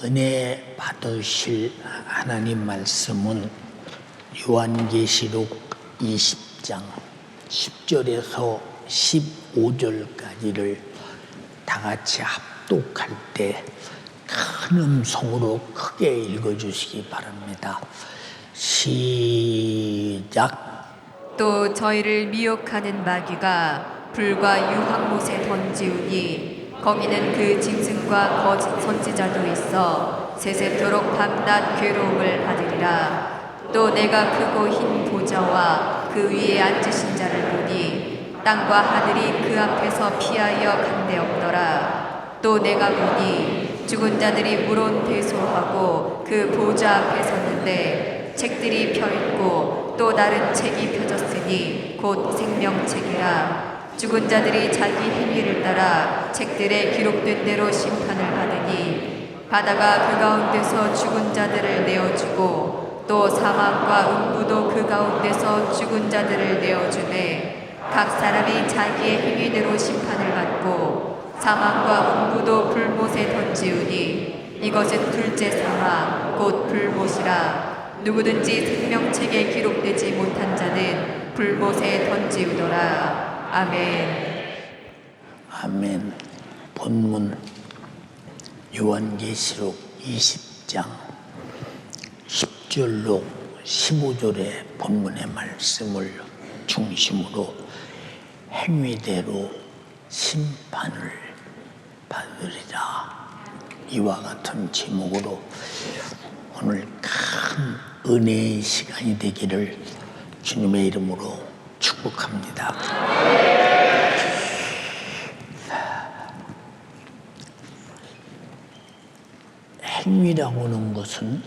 은혜 받으실 하나님 말씀은 요한계시록 20장 10절에서 15절까지를 다 같이 합독할 때 큰 음성으로 크게 읽어주시기 바랍니다. 시작. 또 저희를 미혹하는 마귀가 불과 유황못에 던지우니 거기는 그 짐승과 거짓 선지자도 있어 세세토록 밤낮 괴로움을 받으리라. 또 내가 크고 흰 보좌와 그 위에 앉으신 자를 보니 땅과 하늘이 그 앞에서 피하여 간데 없더라. 또 내가 보니 죽은 자들이 물론 대소하고 그 보좌 앞에 섰는데 책들이 펴있고 또 다른 책이 펴졌으니 곧 생명책이라. 죽은 자들이 자기 행위를 따라 책들에 기록된 대로 심판을 받으니 바다가 그 가운데서 죽은 자들을 내어주고 또 사망과 음부도 그 가운데서 죽은 자들을 내어주매 각 사람이 자기의 행위대로 심판을 받고 사망과 음부도 불못에 던지우니 이것은 둘째 사망 곧 불못이라. 누구든지 생명책에 기록되지 못한 자는 불못에 던지우더라. 아멘. 아멘. 본문 요한계시록 20장 10절로 15절의 본문의 말씀을 중심으로 행위대로 심판을 받으리라. 이와 같은 제목으로 오늘 큰 은혜의 시간이 되기를 주님의 이름으로 축복합니다. 행위라고 하는 것은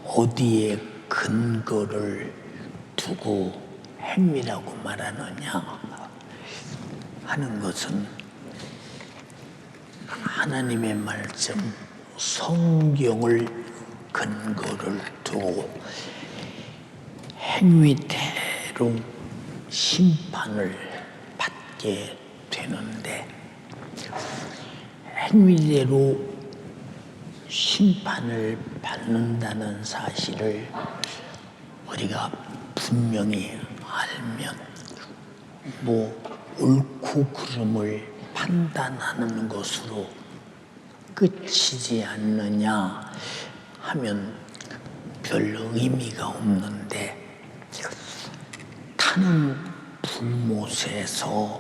어디에 근거를 두고 행위라고 말하느냐 하는 것은 하나님의 말씀 성경을 근거를 두고 행위대로 심판을 받게 되는데 행위대로 심판을 받는다는 사실을 우리가 분명히 알면 옳고 그름을 판단하는 것으로 끝이지 않느냐 하면 별 의미가 없는데 타는 불못에서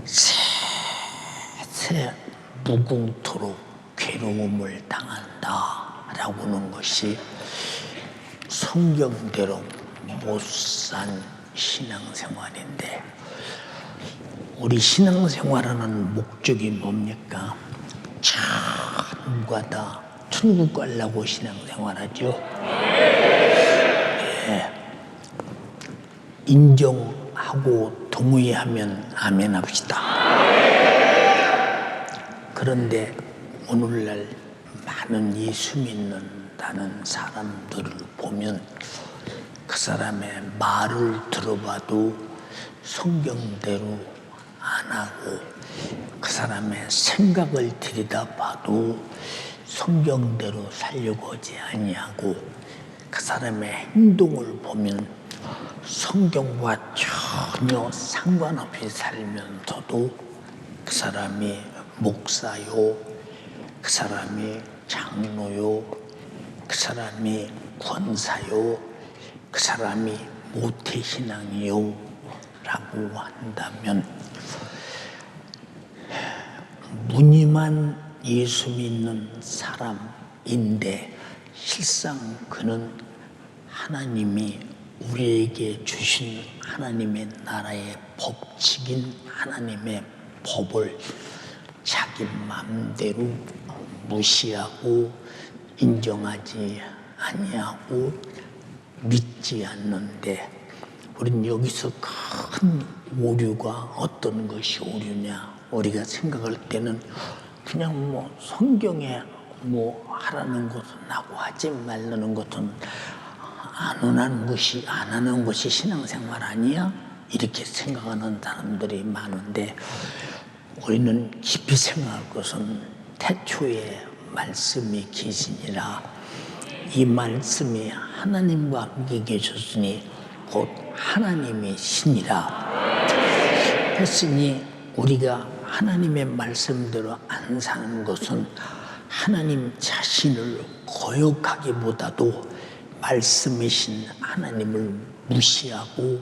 세세 무궁토록 괴로움을 당한다라고 하는 것이 성경대로 못 산 신앙생활인데 우리 신앙생활하는 목적이 뭡니까? 전부 다 천국 가려고 신앙생활하죠. 예. 인정하고 동의하면 아멘 합시다. 그런데 오늘날 많은 예수 믿는다는 사람들을 보면 그 사람의 말을 들어봐도 성경대로 안 하고 그 사람의 생각을 들여다봐도 성경대로 살려고 하지 아니하고 그 사람의 행동을 보면 성경과 전혀 상관없이 살면서도 그 사람이 목사요, 그 사람이 장로요, 그 사람이 권사요, 그 사람이 모태신앙이요 라고 한다면 무늬만 예수 믿는 사람인데 실상 그는 하나님이 우리에게 주신 하나님의 나라의 법칙인 하나님의 법을 자기 마음대로 무시하고 인정하지 아니하고 믿지 않는데 우린 여기서 큰 오류가 어떤 것이 오류냐 우리가 생각할 때는 그냥 성경에 하라는 것은 하고 하지 말라는 것은 안 하는 것이 신앙생활 아니야? 이렇게 생각하는 사람들이 많은데 우리는 깊이 생각할 것은 태초에 말씀이 계시니라. 이 말씀이 하나님과 함께 계셨으니 곧 하나님의 신이라 했으니 우리가 하나님의 말씀대로 안 사는 것은 하나님 자신을 거역하기보다도 말씀이신 하나님을 무시하고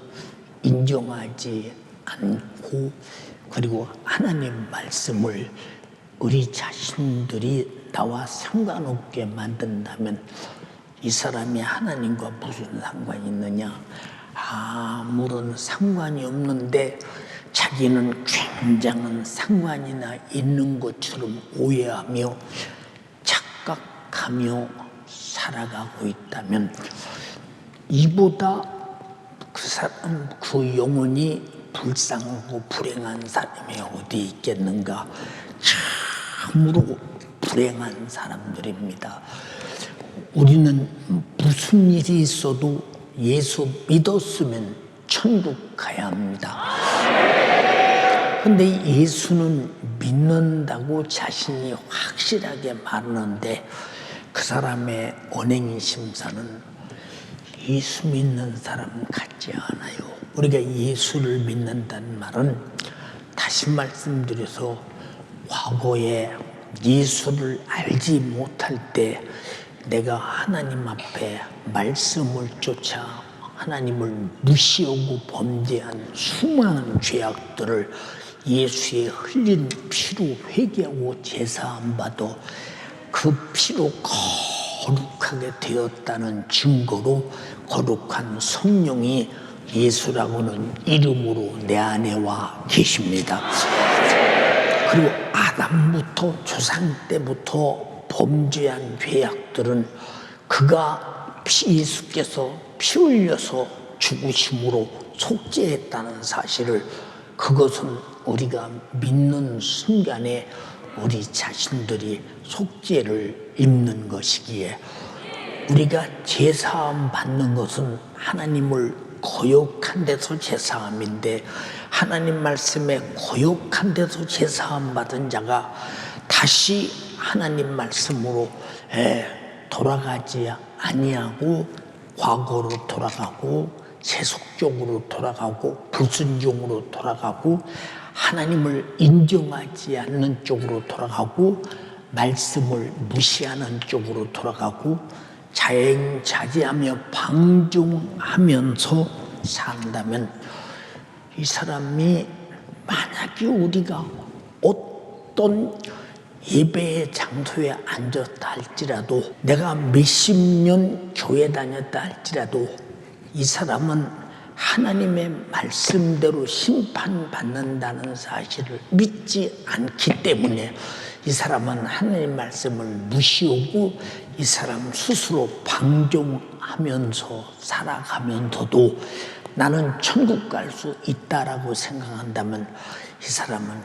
인정하지 않고, 그리고 하나님 말씀을 우리 자신들이 나와 상관없게 만든다면 이 사람이 하나님과 무슨 상관이 있느냐? 아무런 상관이 없는데 자기는 굉장한 상관이나 있는 것처럼 오해하며 착각하며 살아가고 있다면 이보다 그 영혼이 불쌍하고 불행한 사람이 어디 있겠는가? 참으로 불행한 사람들입니다. 우리는 무슨 일이 있어도 예수 믿었으면 천국 가야 합니다. 근데 예수는 믿는다고 자신이 확실하게 말하는데 그 사람의 언행 심사는 예수 믿는 사람 같지 않아요. 우리가 예수를 믿는다는 말은 다시 말씀드려서 과거에 예수를 알지 못할 때 내가 하나님 앞에 말씀을 쫓아 하나님을 무시하고 범죄한 수많은 죄악들을 예수의 흘린 피로 회개하고 제사함 받아 그 피로 거룩하게 되었다는 증거로 거룩한 성령이 예수라고는 이름으로 내 안에 와 계십니다. 그리고 아담부터 조상 때부터 범죄한 죄악들은 그가 예수께서 피 흘려서 죽으심으로 속죄했다는 사실을, 그것은 우리가 믿는 순간에 우리 자신들이 속죄를 입는 것이기에, 우리가 제사함 받는 것은 하나님을 거역한 데서 제사함인데 하나님 말씀에 거역한 데서 제사함 받은 자가 다시 하나님 말씀으로 돌아가지 아니하고 과거로 돌아가고 세속적으로 돌아가고 불순종으로 돌아가고 하나님을 인정하지 않는 쪽으로 돌아가고 말씀을 무시하는 쪽으로 돌아가고 자행자제하며 방종하면서 산다면 이 사람이 만약에 우리가 어떤 예배의 장소에 앉았다 할지라도 내가 몇십 년 교회 다녔다 할지라도 이 사람은 하나님의 말씀대로 심판받는다는 사실을 믿지 않기 때문에 이 사람은 하나님 말씀을 무시하고 이 사람 스스로 방종하면서 살아가면서도 나는 천국 갈 수 있다라고 생각한다면 이 사람은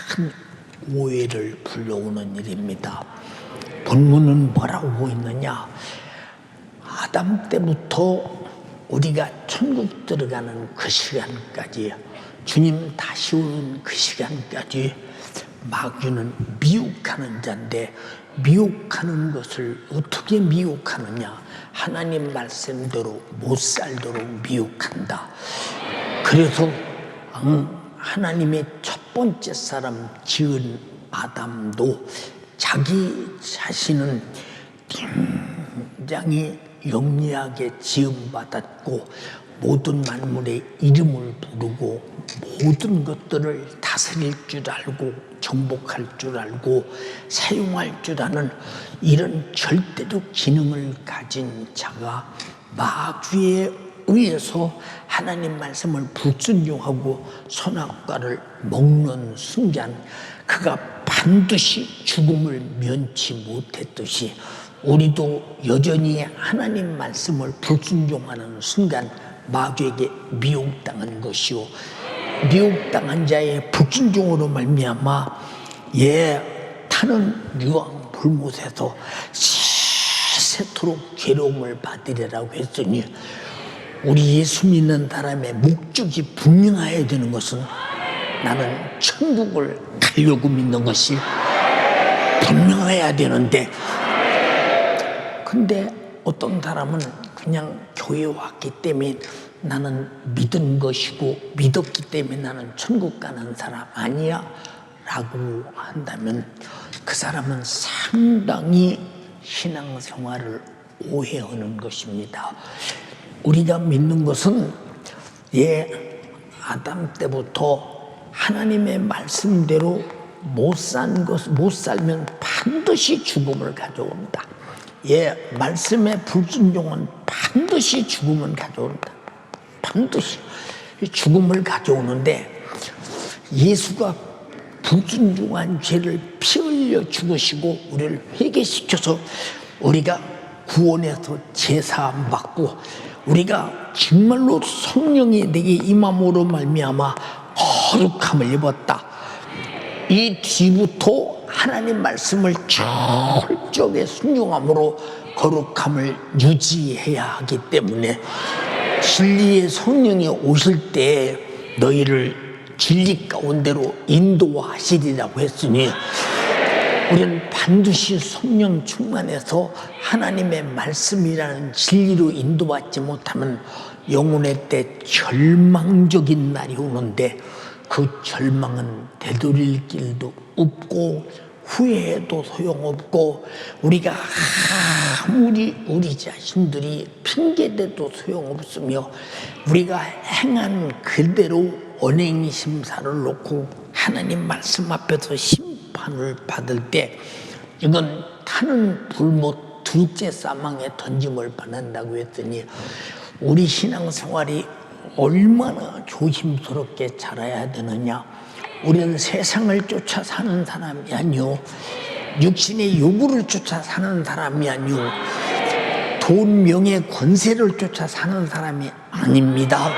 큰 오해를 불러오는 일입니다. 본문은 뭐라고 하고 있느냐? 아담 때부터 우리가 천국 들어가는 그 시간까지, 주님 다시 오는 그 시간까지 마귀는 미혹하는 자인데, 미혹하는 것을 어떻게 미혹하느냐? 하나님 말씀대로 못 살도록 미혹한다. 그래서 하나님의 첫 번째 사람 지은 아담도 자기 자신은 굉장히 영리하게 지음받았고 모든 만물의 이름을 부르고 모든 것들을 다스릴 줄 알고 정복할 줄 알고 사용할 줄 아는 이런 절대적 기능을 가진 자가 마귀에 의해서 하나님 말씀을 불순종하고 선악과를 먹는 순간 그가 반드시 죽음을 면치 못했듯이 우리도 여전히 하나님 말씀을 불순종하는 순간 마귀에게 미혹당한 것이요, 미혹당한 자의 불순종으로 말미암아 타는 유황 불못에서 세세토록 괴로움을 받으리라고 했으니, 우리 예수 믿는 사람의 목적이 분명해야 되는 것은 나는 천국을 가려고 믿는 것이 분명해야 되는데, 근데 어떤 사람은 그냥 교회 왔기 때문에 나는 믿은 것이고 믿었기 때문에 나는 천국 가는 사람 아니야 라고 한다면 그 사람은 상당히 신앙생활을 오해하는 것입니다. 우리가 믿는 것은 아담 때부터 하나님의 말씀대로 못 살면 반드시 죽음을 가져온다. 말씀의 불순종은 반드시 죽음을 가져온다. 반드시 죽음을 가져오는데, 예수가 불순종한 죄를 피 흘려 죽으시고 우리를 회개시켜서 우리가 구원해서 제사함 받고 우리가 정말로 성령이 내게 임함으로 말미암아 거룩함을 입었다. 이 뒤부터 하나님 말씀을 철저하게 순종함으로 거룩함을 유지해야 하기 때문에 진리의 성령이 오실 때 너희를 진리 가운데로 인도하시리라고 했으니, 우리는 반드시 성령 충만해서 하나님의 말씀이라는 진리로 인도받지 못하면 영혼의 때 절망적인 날이 오는데, 그 절망은 되돌릴 길도 없고 후회해도 소용없고 우리가 아무리 우리 자신들이 핑계대도 소용없으며 우리가 행한 그대로 언행 심사를 놓고 하나님 말씀 앞에서 심판을 받을 때 이건 타는 불못 둘째 사망에 던짐을 받는다고 했더니, 우리 신앙생활이 얼마나 조심스럽게 자라야 되느냐. 우리는 세상을 쫓아 사는 사람이 아니요, 육신의 요구를 쫓아 사는 사람이 아니요, 돈, 명예, 권세를 쫓아 사는 사람이 아닙니다.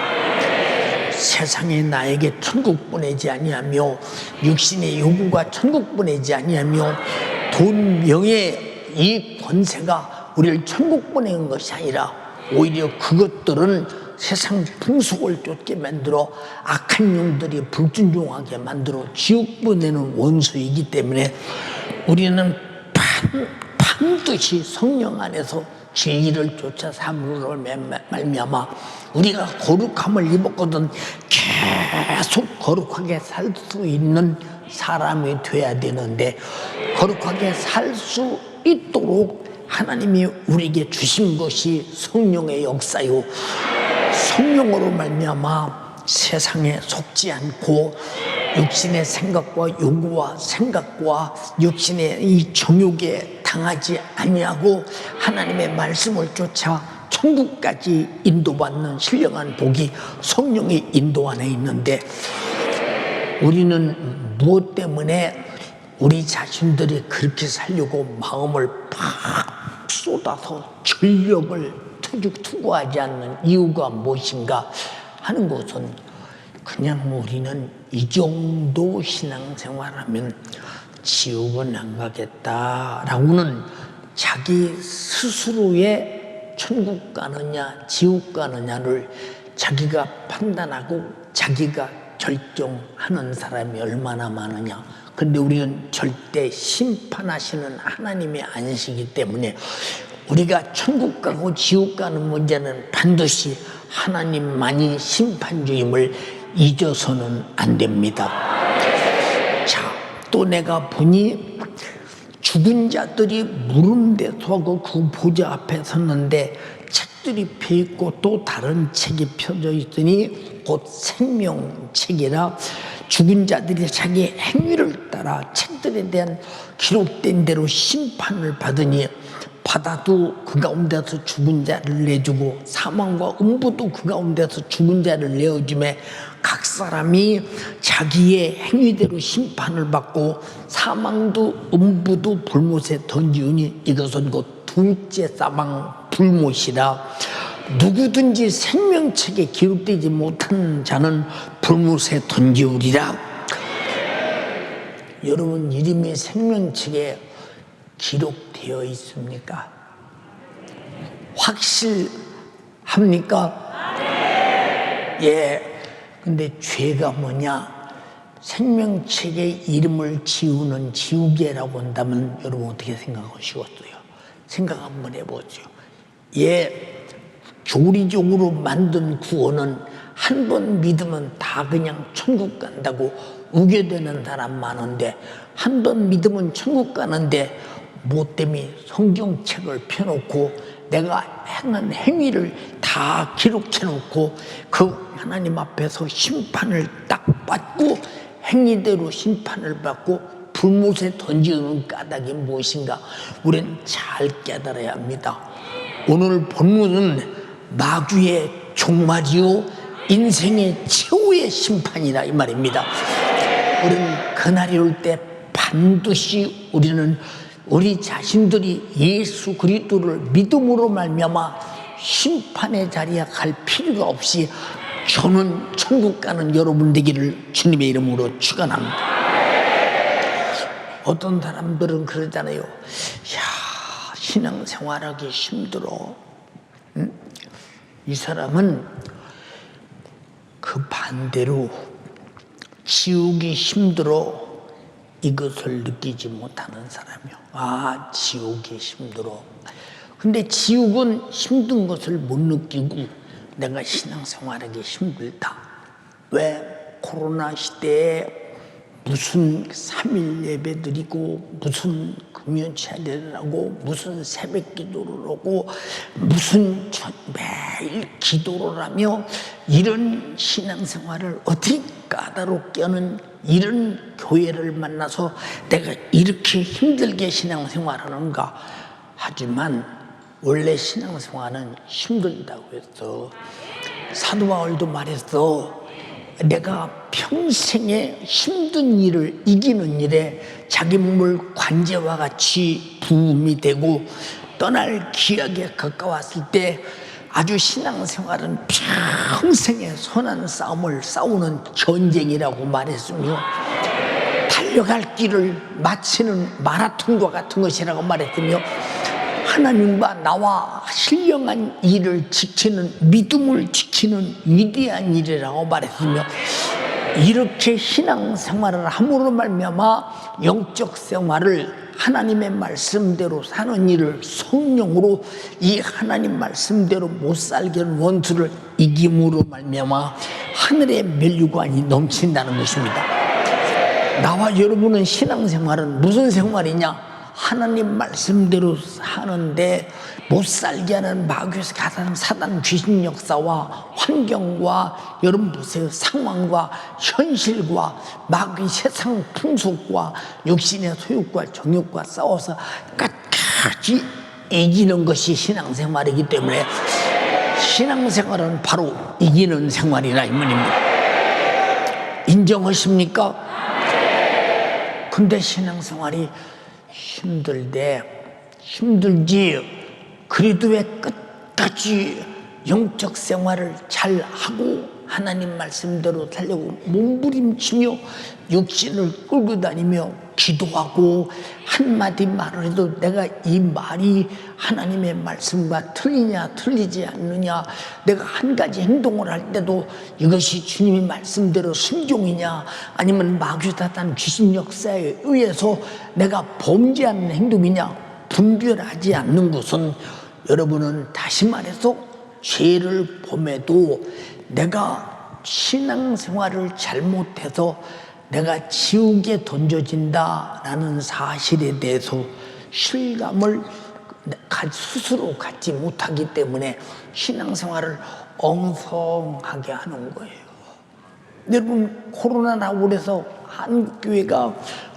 세상에 나에게 천국 보내지 아니하며 육신의 요구가 천국 보내지 아니하며 돈, 명예, 이 권세가 우리를 천국 보내는 것이 아니라 오히려 그것들은 세상 풍속을 쫓게 만들어 악한 영들이 불순종하게 만들어 지옥 보내는 원수이기 때문에 우리는 반드시 성령 안에서 진리를 쫓아 삼으로 말미암아 우리가 거룩함을 입었거든 계속 거룩하게 살 수 있는 사람이 돼야 되는데, 거룩하게 살 수 있도록 하나님이 우리에게 주신 것이 성령의 역사요, 성령으로 말미암아 세상에 속지 않고 육신의 생각과 요구와 생각과 육신의 이 정욕에 당하지 아니하고 하나님의 말씀을 쫓아 천국까지 인도받는 신령한 복이 성령의 인도 안에 있는데, 우리는 무엇 때문에 우리 자신들이 그렇게 살려고 마음을 팍 쏟아서 전력을 투구하지 않는 이유가 무엇인가 하는 것은, 그냥 우리는 이 정도 신앙생활하면 지옥은 안 가겠다라고는 자기 스스로의 천국 가느냐 지옥 가느냐를 자기가 판단하고 자기가 결정하는 사람이 얼마나 많으냐. 근데 우리는 절대 심판하시는 하나님의 안식이기 때문에 우리가 천국 가고 지옥 가는 문제는 반드시 하나님만이 심판주임을 잊어서는 안 됩니다. 자, 또 내가 보니 죽은 자들이 물음대 서고 그 보좌 앞에 섰는데 책들이 펴있고 또 다른 책이 펴져 있으니 곧 생명책이라, 죽은 자들이 자기 행위를 따라 책들에 대한 기록된 대로 심판을 받으니, 바다도 그 가운데서 죽은 자를 내주고 사망과 음부도 그 가운데서 죽은 자를 내어주매 각 사람이 자기의 행위대로 심판을 받고 사망도 음부도 불못에 던지우니 이것은 곧 둘째 사망 불못이라. 누구든지 생명책에 기록되지 못한 자는 불못에 던지우리라. 여러분 이름이 생명책에 기록되어 있습니까? 확실합니까? 예. 근데 죄가 뭐냐? 생명책에 이름을 지우는 지우개라고 한다면 여러분 어떻게 생각하시겠어요? 생각 한번 해보죠. 교리적으로 만든 구원은 한 번 믿으면 다 그냥 천국 간다고 우겨대는 사람 많은데, 한 번 믿으면 천국 가는데 뭐 때문에 성경책을 펴놓고 내가 행한 행위를 다 기록해놓고 그 하나님 앞에서 심판을 딱 받고 행위대로 심판을 받고 불못에 던지는 까닭이 무엇인가 우린 잘 깨달아야 합니다. 오늘 본문은 마귀의 종말이요 인생의 최후의 심판이다 이 말입니다. 우리는 그날이 올 때 반드시 우리는 우리 자신들이 예수 그리스도를 믿음으로 말미암아 심판의 자리에 갈 필요가 없이 저는 천국 가는 여러분 되기를 주님의 이름으로 축원합니다. 어떤 사람들은 그러잖아요. 야, 신앙생활하기 힘들어. 응? 이 사람은 그 반대로 지우기 힘들어 이것을 느끼지 못하는 사람이요. 아, 지우기 힘들어. 근데 지옥은 힘든 것을 못 느끼고 내가 신앙생활하기 힘들다. 왜? 코로나 시대에 무슨 3일 예배 드리고 무슨 금연 차례를 하고 무슨 새벽 기도를 하고 무슨 매일 기도를 하며 이런 신앙생활을 어떻게 까다롭게 하는 이런 교회를 만나서 내가 이렇게 힘들게 신앙생활하는가. 하지만 원래 신앙생활은 힘들다고 했어. 사도 바울도 말했어. 내가 평생에 힘든 일을 이기는 일에 자기 몸을 관제와 같이 부음이 되고 떠날 기약에 가까웠을 때 아주 신앙생활은 평생의 선한 싸움을 싸우는 전쟁이라고 말했으며 달려갈 길을 마치는 마라톤과 같은 것이라고 말했으며 하나님과 나와 신령한 일을 지키는 믿음을 지키는 위대한 일이라고 말했으며 이렇게 신앙생활을 함으로 말미암아 영적 생활을 하나님의 말씀대로 사는 일을 성령으로 이 하나님 말씀대로 못 살게 하는 원수를 이김으로 말미암아 하늘의 면류관이 넘친다는 것입니다. 나와 여러분은 신앙생활은 무슨 생활이냐? 하나님 말씀대로 사는데 못 살게 하는 마귀의 사단 귀신 역사와 환경과 여러분 보세요. 상황과 현실과 마귀 세상 풍속과 육신의 소욕과 정욕과 싸워서 끝까지 이기는 것이 신앙생활이기 때문에 신앙생활은 바로 이기는 생활이라 이 말입니다. 인정하십니까? 근데 신앙생활이 힘들지. 그래도 왜 끝까지 영적 생활을 잘 하고 하나님 말씀대로 살려고 몸부림치며 육신을 끌고 다니며 기도하고 한마디 말을 해도 내가 이 말이 하나님의 말씀과 틀리냐 틀리지 않느냐, 내가 한 가지 행동을 할 때도 이것이 주님의 말씀대로 순종이냐 아니면 마귀 사단 귀신 역사에 의해서 내가 범죄하는 행동이냐 분별하지 않는 것은 여러분은 다시 말해서 죄를 범해도 내가 신앙생활을 잘못해서 내가 지옥에 던져진다라는 사실에 대해서 실감을 스스로 갖지 못하기 때문에 신앙생활을 엉성하게 하는 거예요. 여러분 코로나라고 그래서 한국 교회가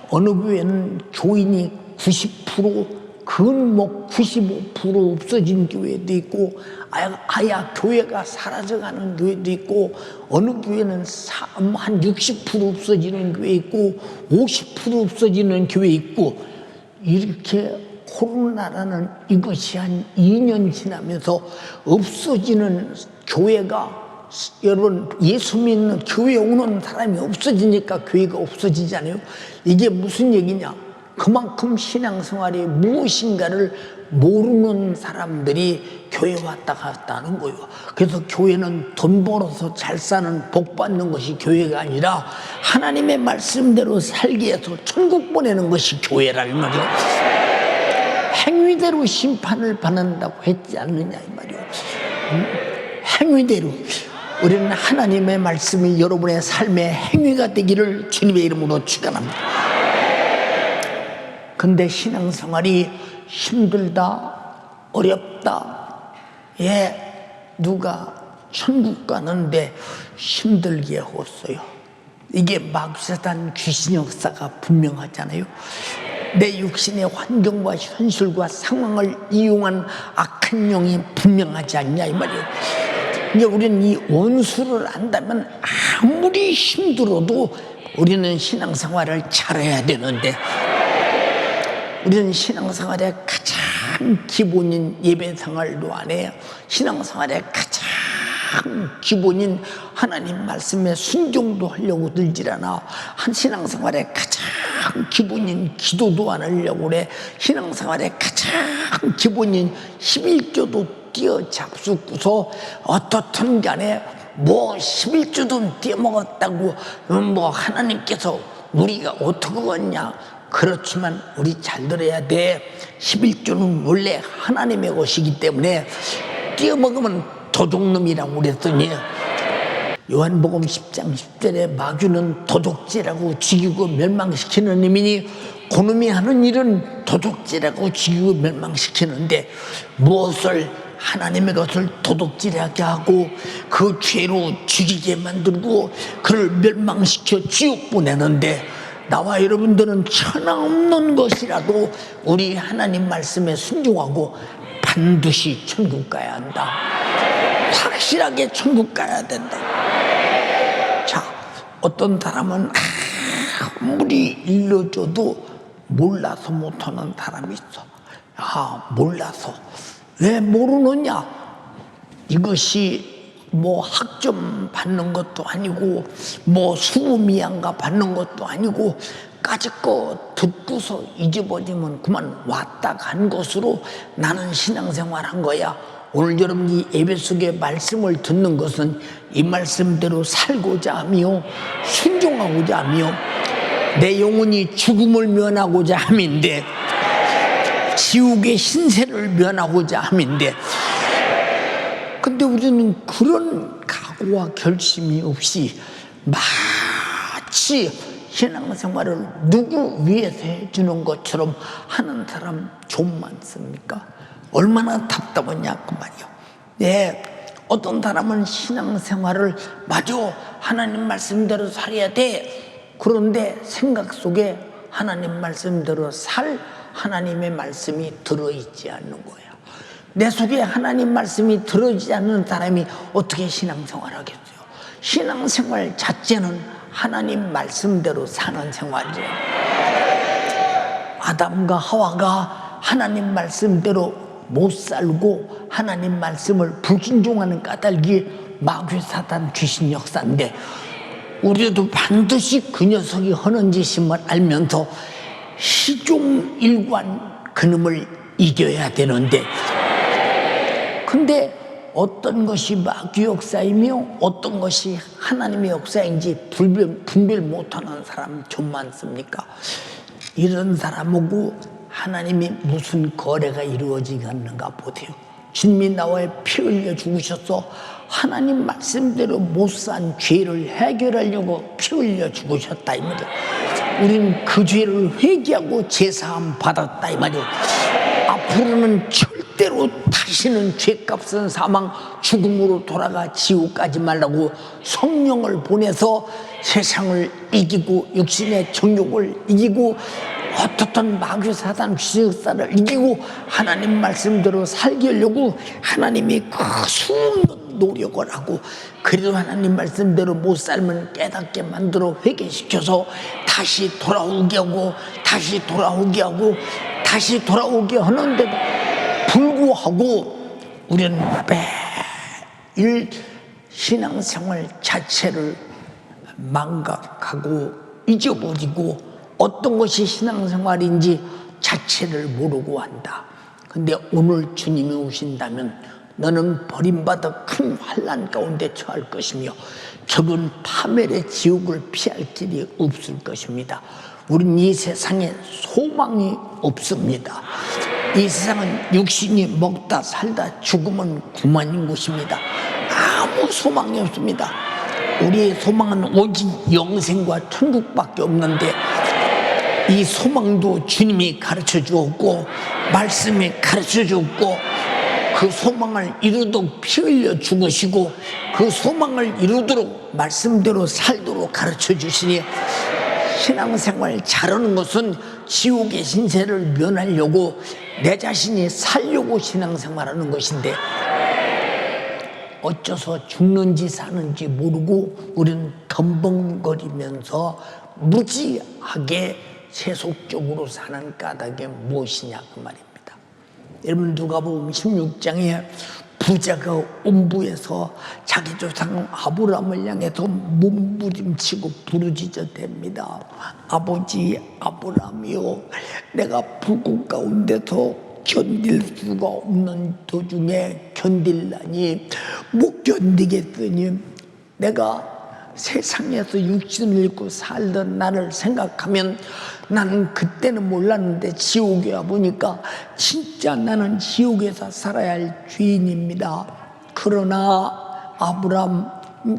어느 교회는 교인이 90% 근뭐 95% 없어진 교회도 있고 아예 교회가 사라져가는 교회도 있고 어느 교회는 한 60% 없어지는 교회 있고 50% 없어지는 교회 있고 이렇게 코로나라는 이것이 한 2년 지나면서 없어지는 교회가 여러분 예수 믿는 교회에 오는 사람이 없어지니까 교회가 없어지잖아요. 이게 무슨 얘기냐? 그만큼 신앙생활이 무엇인가를 모르는 사람들이 교회 왔다 갔다 하는 거예요. 그래서 교회는 돈 벌어서 잘 사는 복 받는 것이 교회가 아니라 하나님의 말씀대로 살기 위해서 천국 보내는 것이 교회라는 말이에요. 행위대로 심판을 받는다고 했지 않느냐 이 말이에요. 행위대로. 우리는 하나님의 말씀이 여러분의 삶의 행위가 되기를 주님의 이름으로 축원합니다. 근데 신앙생활이 힘들다, 어렵다, 누가 천국 가는데 힘들게 했어요. 이게 마귀사단 귀신 역사가 분명하잖아요. 내 육신의 환경과 현실과 상황을 이용한 악한 영이 분명하지 않냐 이 말이에요. 이제 우리는 이 원수를 안다면 아무리 힘들어도 우리는 신앙생활을 잘해야 되는데, 우리는 신앙생활의 가장 기본인 예배생활도 안 해요. 신앙생활의 가장 기본인 하나님 말씀에 순종도 하려고 들질 않아. 한 신앙생활의 가장 기본인 기도도 안 하려고 그래. 신앙생활의 가장 기본인 11조도 뛰어잡수고서 어떻든 간에 뭐 11조도 뛰어먹었다고 뭐 하나님께서 우리가 어떻게 걷냐. 그렇지만 우리 잘 들어야 돼. 11조는 원래 하나님의 것이기 때문에 뛰어먹으면 도둑놈이라고 그랬더니, 요한복음 10장 10절에 마귀는 도둑질하고 죽이고 멸망시키는 의미니 그놈이 하는 일은 도둑질하고 죽이고 멸망시키는데, 무엇을 하나님의 것을 도둑질하게 하고 그 죄로 죽이게 만들고 그를 멸망시켜 지옥 보내는데, 나와 여러분들은 천하없는 것이라도 우리 하나님 말씀에 순종하고 반드시 천국 가야 한다. 확실하게 천국 가야 된다. 자, 어떤 사람은 아무리 일러줘도 몰라서 못하는 사람이 있어. 몰라서. 왜 모르느냐? 이것이 뭐 학점 받는 것도 아니고 뭐 수미양가 받는 것도 아니고 까짓거 듣고서 잊어버리면 그만 왔다 간 것으로 나는 신앙생활 한 거야. 오늘 여러분이 예배 속에 말씀을 듣는 것은 이 말씀대로 살고자 하며 순종하고자 하며 내 영혼이 죽음을 면하고자 함인데, 지옥의 신세를 면하고자 함인데, 근데 우리는 그런 각오와 결심이 없이 마치 신앙생활을 누구 위해서 해주는 것처럼 하는 사람 좀 많습니까? 얼마나 답답하냐 그 말이요. 어떤 사람은 신앙생활을 맞아 하나님 말씀대로 살아야 돼. 그런데 생각 속에 하나님 말씀대로 살 하나님의 말씀이 들어있지 않는 거예요. 내 속에 하나님 말씀이 들어지지 않는 사람이 어떻게 신앙생활 하겠어요? 신앙생활 자체는 하나님 말씀대로 사는 생활이에요. 아담과 하와가 하나님 말씀대로 못 살고 하나님 말씀을 불순종하는 까닭이 마귀 사단 귀신 역사인데, 우리도 반드시 그 녀석이 하는 짓임을 알면서 시종일관 그놈을 이겨야 되는데, 근데 어떤 것이 마귀 역사이며 어떤 것이 하나님의 역사인지 분별 못하는 사람 좀 많습니까? 이런 사람하고 하나님이 무슨 거래가 이루어지겠는가 보세요. 주님이 나와 피 흘려 죽으셔서 하나님 말씀대로 못 산 죄를 해결하려고 피 흘려 죽으셨다 이 말이에요. 우린 그 죄를 회개하고 제사함 받았다 이 말이에요. 앞으로는 절대로 다시는 죄값은 사망 죽음으로 돌아가 지옥 가지 말라고 성령을 보내서 세상을 이기고 육신의 정욕을 이기고 어떻든 마귀 사단 귀신역사를 이기고 하나님 말씀대로 살게 하려고 하나님이 그 수없는 노력을 하고, 그래도 하나님 말씀대로 못 살면 깨닫게 만들어 회개시켜서 다시 돌아오게 하고 다시 돌아오게 하고 다시 돌아오게 하는데도 불구하고 우리는 매일 신앙생활 자체를 망각하고 잊어버리고 어떤 것이 신앙생활인지 자체를 모르고 한다. 근데 오늘 주님이 오신다면 너는 버림받아 큰 환난 가운데 처할 것이며 적은 파멸의 지옥을 피할 길이 없을 것입니다. 우린 이 세상에 소망이 없습니다. 이 세상은 육신이 먹다 살다 죽으면 그만인 곳입니다. 아무 소망이 없습니다. 우리의 소망은 오직 영생과 천국밖에 없는데 이 소망도 주님이 가르쳐 주었고 말씀이 가르쳐 주었고 그 소망을 이루도록 피 흘려 죽으시고 그 소망을 이루도록 말씀대로 살도록 가르쳐 주시니 신앙생활 잘하는 것은 지옥의 신세를 면하려고 내 자신이 살려고 신앙생활하는 것인데 어째서 죽는지 사는지 모르고 우리는 덤벙거리면서 무지하게 세속적으로 사는 까닭이 무엇이냐 그 말입니다. 여러분 누가복음 16장에 부자가 음부에서 자기 조상 아브라함을 향해서 몸부림치고 부르짖어댑니다. 아버지 아브라함이요, 내가 불꽃 가운데서 견딜 수가 없는 도중에 견딜라니 못 견디겠으니 내가 세상에서 육신을 입고 살던 나를 생각하면 나는 그때는 몰랐는데 지옥에 와보니까 진짜 나는 지옥에서 살아야 할 죄인입니다. 그러나 아브라함,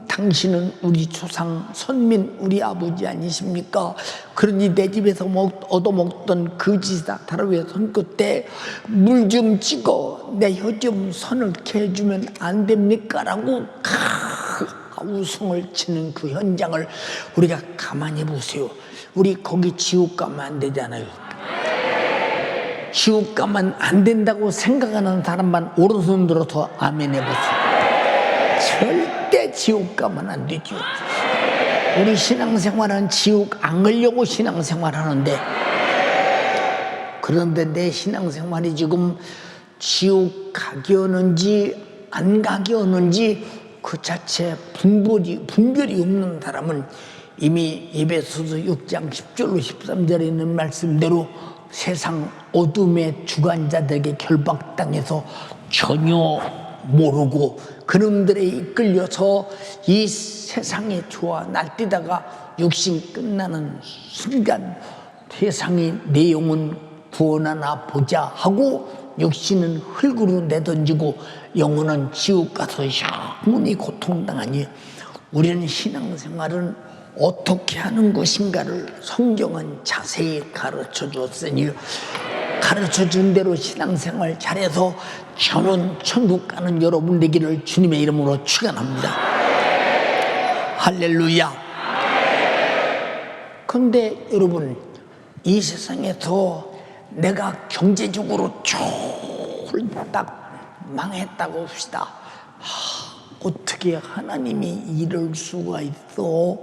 당신은 우리 조상 선민 우리 아버지 아니십니까? 그러니 내 집에서 얻어먹던 거지사타를 위해 손끝에 물 좀 찍어 내 혀 좀 서늘케 해주면 안 됩니까? 라고 우성을 치는 그 현장을 우리가 가만히 보세요. 우리 거기 지옥 가면 안 되잖아요. 지옥 가면 안 된다고 생각하는 사람만 오른손 들어서 아멘 해보세요. 절대 지옥 가면 안 되죠. 우리 신앙생활은 지옥 안 가려고 신앙생활하는데, 그런데 내 신앙생활이 지금 지옥 가게 오는지 안 가게 오는지 그 자체 분별이 없는 사람은 이미 에베소서 6장 10절로 13절에 있는 말씀대로 세상 어둠의 주관자들에게 결박당해서 전혀 모르고 그놈들에 이끌려서 이 세상의 좋아 날뛰다가 육신 끝나는 순간 세상이 내 영혼 구원하나 보자 하고 육신은 흙으로 내던지고 영혼은 지옥 가서 영원히 고통당하니 우리는 신앙생활은 어떻게 하는 것인가를 성경은 자세히 가르쳐 줬으니 가르쳐 준 대로 신앙생활 잘해서 전원 천국 가는 여러분 되기를 주님의 이름으로 축원합니다. 할렐루야. 그런데 여러분, 이 세상에서 내가 경제적으로 쫄딱 망했다고 합시다. 어떻게 하나님이 이럴 수가 있어?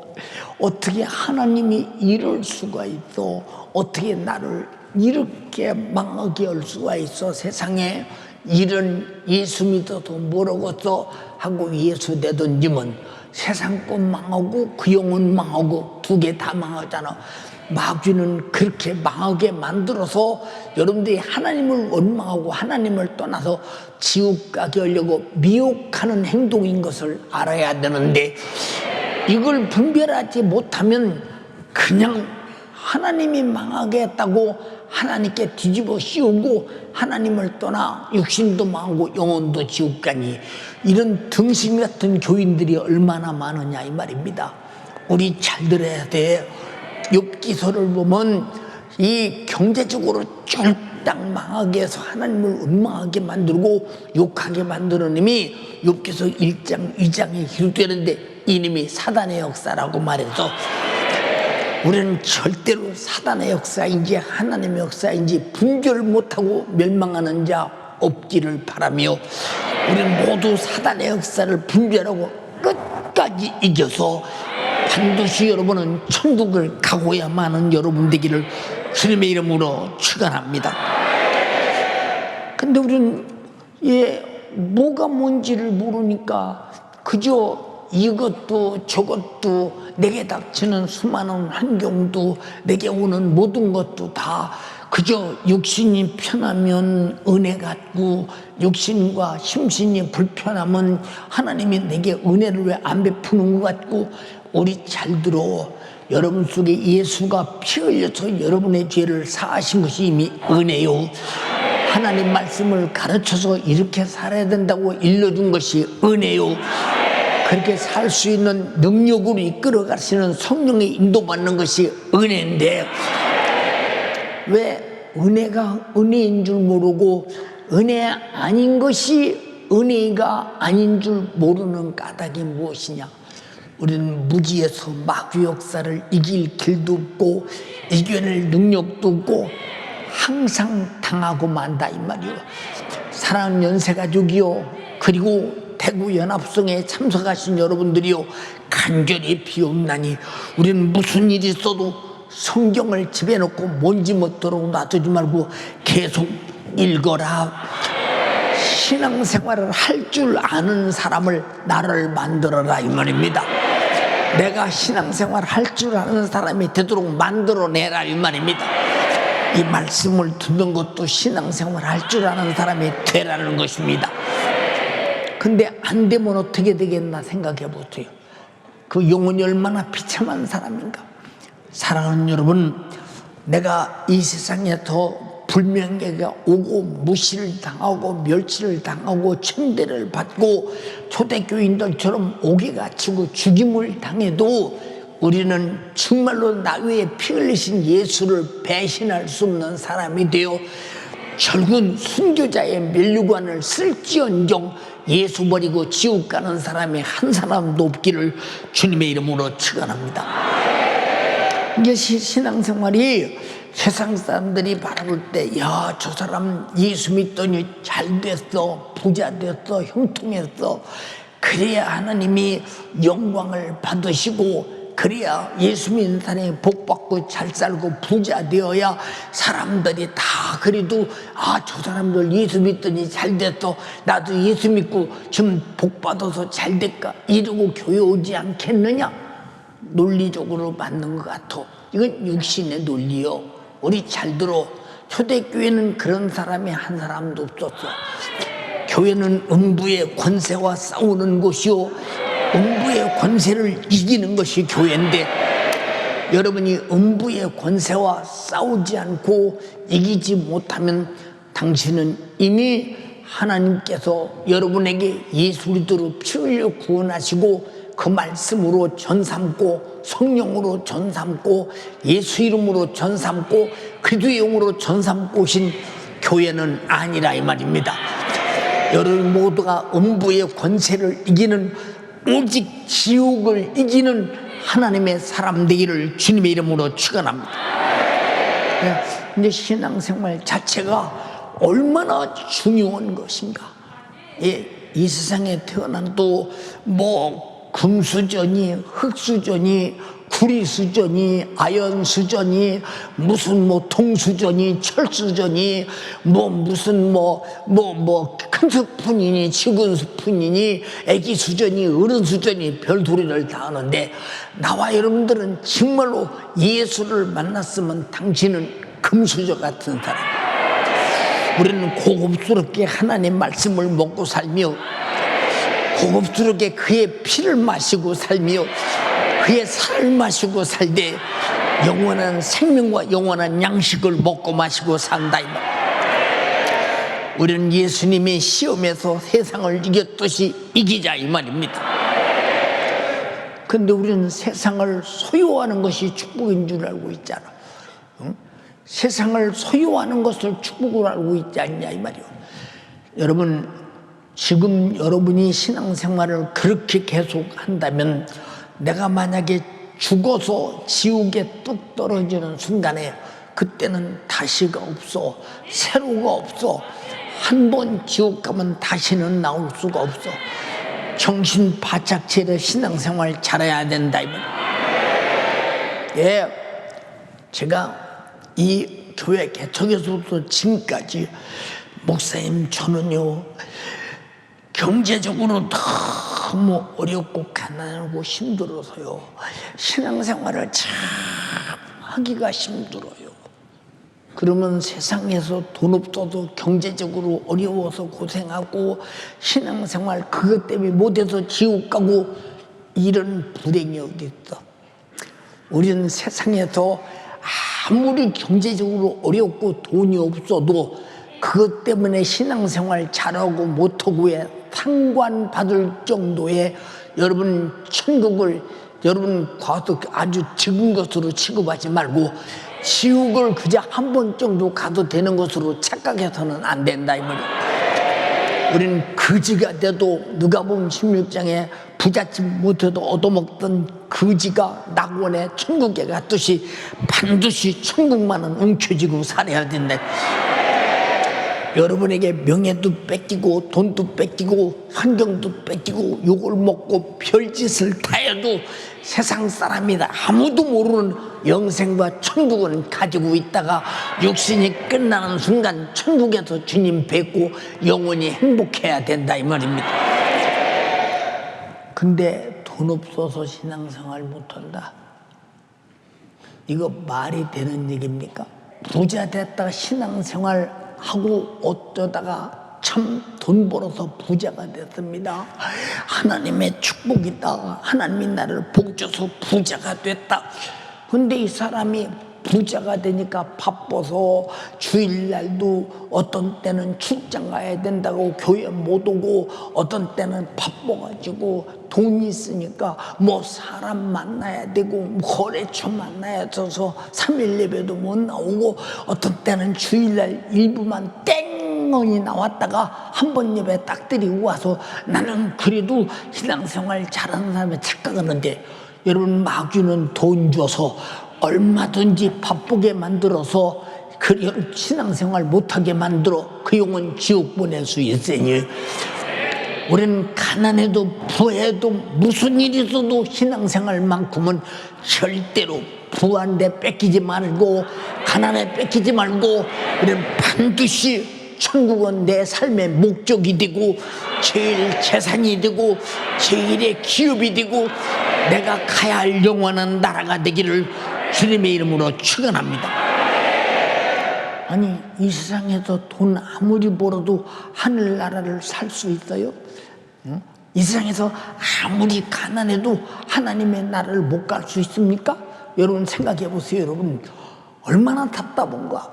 어떻게 하나님이 이럴 수가 있어? 어떻게 나를 이렇게 망하게 할 수가 있어? 세상에 이런 예수 믿어도 모르겠어 하고 예수 내던지면 세상 것 망하고 그 영혼 망하고 두 개 다 망하잖아. 마귀는 그렇게 망하게 만들어서 여러분들이 하나님을 원망하고 하나님을 떠나서 지옥 가게 하려고 미혹하는 행동인 것을 알아야 되는데, 이걸 분별하지 못하면 그냥 하나님이 망하게 했다고 하나님께 뒤집어 씌우고 하나님을 떠나 육신도 망하고 영혼도 지옥 가니, 이런 등신 같은 교인들이 얼마나 많으냐 이 말입니다. 우리 잘 들어야 돼. 욥기서를 보면 이 경제적으로 쫄딱 망하게 해서 하나님을 원망하게 만들고 욕하게 만드는 놈이 욥기서 1장 2장에 기록되는데 이놈이 사단의 역사라고 말해서 우리는 절대로 사단의 역사인지 하나님의 역사인지 분별을 못하고 멸망하는 자 없기를 바라며, 우리는 모두 사단의 역사를 분별하고 끝까지 이겨서 반드시 여러분은 천국을 가고야만 하는 여러분 되기를 주님의 이름으로 축원합니다. 근데 우리는 뭐가 뭔지를 모르니까 그저 이것도 저것도 내게 닥치는 수많은 환경도 내게 오는 모든 것도 다 그저 육신이 편하면 은혜 같고 육신과 심신이 불편하면 하나님이 내게 은혜를 왜 안 베푸는 것 같고 우리 잘 들어 여러분 속에 예수가 피 흘려서 여러분의 죄를 사하신 것이 이미 은혜요. 하나님 말씀을 가르쳐서 이렇게 살아야 된다고 일러준 것이 은혜요. 그렇게 살 수 있는 능력으로 이끌어 가시는 성령의 인도받는 것이 은혜인데 왜 은혜가 은혜인 줄 모르고 은혜 아닌 것이 은혜가 아닌 줄 모르는 까닭이 무엇이냐? 우리는 무지에서 마귀 역사를 이길 길도 없고 이겨낼 능력도 없고 항상 당하고 만다 이 말이요. 사랑하는 연세가족이요, 그리고 대구연합성에 참석하신 여러분들이요, 간절히 비옵나니 우리는 무슨 일이 있어도 성경을 집에 놓고 먼지 못도록 놔두지 말고 계속 읽어라. 신앙생활을 할 줄 아는 사람을 나를 만들어라 이 말입니다. 내가 신앙생활 할 줄 아는 사람이 되도록 만들어내라 이 말입니다. 이 말씀을 듣는 것도 신앙생활 할 줄 아는 사람이 되라는 것입니다. 근데 안 되면 어떻게 되겠나 생각해 보세요. 그 영혼이 얼마나 비참한 사람인가. 사랑하는 여러분, 내가 이 세상에 더 불명예가 오고 무시를 당하고 멸치를 당하고 천대를 받고 초대교인들처럼 옥에 갇히고 죽임을 당해도 우리는 정말로 나 위에 피 흘리신 예수를 배신할 수 없는 사람이 되어 결국은 순교자의 면류관을 쓸지언정 예수 버리고 지옥 가는 사람이 한 사람도 없기를 주님의 이름으로 축원합니다. 이제 신앙생활이 세상 사람들이 바라볼 때, 야, 저 사람 예수 믿더니 잘 됐어, 부자 됐어, 형통했어. 그래야 하나님이 영광을 받으시고, 그래야 예수 믿는 사람이 복받고 잘 살고 부자 되어야 사람들이 다 그래도, 아, 저 사람들 예수 믿더니 잘 됐어, 나도 예수 믿고 좀 복받아서 잘 될까, 이러고 교회 오지 않겠느냐? 논리적으로 맞는 것 같아. 이건 육신의 논리요. 우리 잘 들어. 초대교회는 그런 사람이 한 사람도 없었어. 교회는 음부의 권세와 싸우는 곳이요, 음부의 권세를 이기는 것이 교회인데, 여러분이 음부의 권세와 싸우지 않고 이기지 못하면 당신은 이미 하나님께서 여러분에게 예수 그리스도로 피 흘려 구원하시고 그 말씀으로 전삼고 성령으로 전삼고 예수 이름으로 전삼고 그리스도의 영으로 전삼고 오신 교회는 아니라 이 말입니다. 여러분 모두가 음부의 권세를 이기는, 오직 지옥을 이기는 하나님의 사람 되기를 주님의 이름으로 축원합니다. 이제 신앙생활 자체가 얼마나 중요한 것인가. 예, 이 세상에 태어난도 뭐 금수저니 흙수저니 구리수저니 아연수저니 무슨 뭐 동수저니 철수저니 뭐 무슨 큰 스푼이니 작은 스푼이니 애기 수저니 어른 수저니 별도리를 다 하는데, 나와 여러분들은 정말로 예수를 만났으면 당신은 금수저 같은 사람. 우리는 고급스럽게 하나님 말씀을 먹고 살며 고급스럽게 그의 피를 마시고 살며 그의 살을 마시고 살되 영원한 생명과 영원한 양식을 먹고 마시고 산다 이 말. 우리는 예수님의 시험에서 세상을 이겼듯이 이기자 이 말입니다. 그런데 우리는 세상을 소유하는 것이 축복인 줄 알고 있잖아. 응? 세상을 소유하는 것을 축복으로 알고 있지 않냐 이 말이요. 여러분, 지금 여러분이 신앙생활을 그렇게 계속 한다면 내가 만약에 죽어서 지옥에 뚝 떨어지는 순간에 그때는 다시가 없어, 새로가 없어. 한 번 지옥 가면 다시는 나올 수가 없어. 정신 바짝 차려 신앙생활 잘해야 된다 이 말. 예, 제가 이 교회 개척에서부터 지금까지 목사님 저는요 경제적으로 너무 어렵고 가난하고 힘들어서요. 신앙생활을 참 하기가 힘들어요. 그러면 세상에서 돈 없어도 경제적으로 어려워서 고생하고 신앙생활 그것 때문에 못해서 지옥 가고 이런 불행이 어디 있어. 우리는 세상에서 아무리 경제적으로 어렵고 돈이 없어도 그것 때문에 신앙생활 잘하고 못하고에 상관받을 정도의 여러분 천국을 여러분 과도 아주 적은 것으로 취급하지 말고 지옥을 그저 한 번 정도 가도 되는 것으로 착각해서는 안 된다 이 말이에요. 우리는 거지가 돼도 누가복음 16장에 부잣집 못해도 얻어먹던 거지가 낙원에 천국에 갔듯이 반드시 천국만은 움켜쥐고 살아야 된다. 여러분에게 명예도 뺏기고 돈도 뺏기고 환경도 뺏기고 욕을 먹고 별짓을 다 해도 세상 사람이다 아무도 모르는 영생과 천국은 가지고 있다가 육신이 끝나는 순간 천국에서 주님 뵙고 영원히 행복해야 된다 이 말입니다. 근데 돈 없어서 신앙생활 못한다, 이거 말이 되는 얘기입니까? 부자 됐다가 신앙생활 하고 어쩌다가 참 돈 벌어서 부자가 됐습니다. 하나님의 축복이다, 하나님이 나를 복 줘서 부자가 됐다. 근데 이 사람이 부자가 되니까 바빠서 주일날도 어떤 때는 출장 가야 된다고 교회 못 오고 어떤 때는 바빠가지고 돈이 있으니까 뭐 사람 만나야 되고 거래처 만나야 돼서 3일 예배도 못 나오고 어떤 때는 주일날 일부만 땡원이 나왔다가 한 번 예배 딱 드리고 와서 나는 그래도 신앙생활 잘하는 사람에 착각하는데 여러분 마귀는 돈 줘서 얼마든지 바쁘게 만들어서 그 신앙생활 못하게 만들어 그 영혼 지옥 보낼 수 있으니 우리는 가난해도 부해도 무슨 일이 있어도 신앙생활만큼은 절대로 부한데 뺏기지 말고 가난에 뺏기지 말고 우리는 반드시 천국은 내 삶의 목적이 되고 제일 재산이 되고 제일의 기업이 되고 내가 가야 할 영원한 나라가 되기를 주님의 이름으로 축원합니다. 아니 이 세상에서 돈 아무리 벌어도 하늘나라를 살 수 있어요? 응? 이 세상에서 아무리 가난해도 하나님의 나라를 못 갈 수 있습니까? 여러분 생각해 보세요. 여러분 얼마나 답답한가.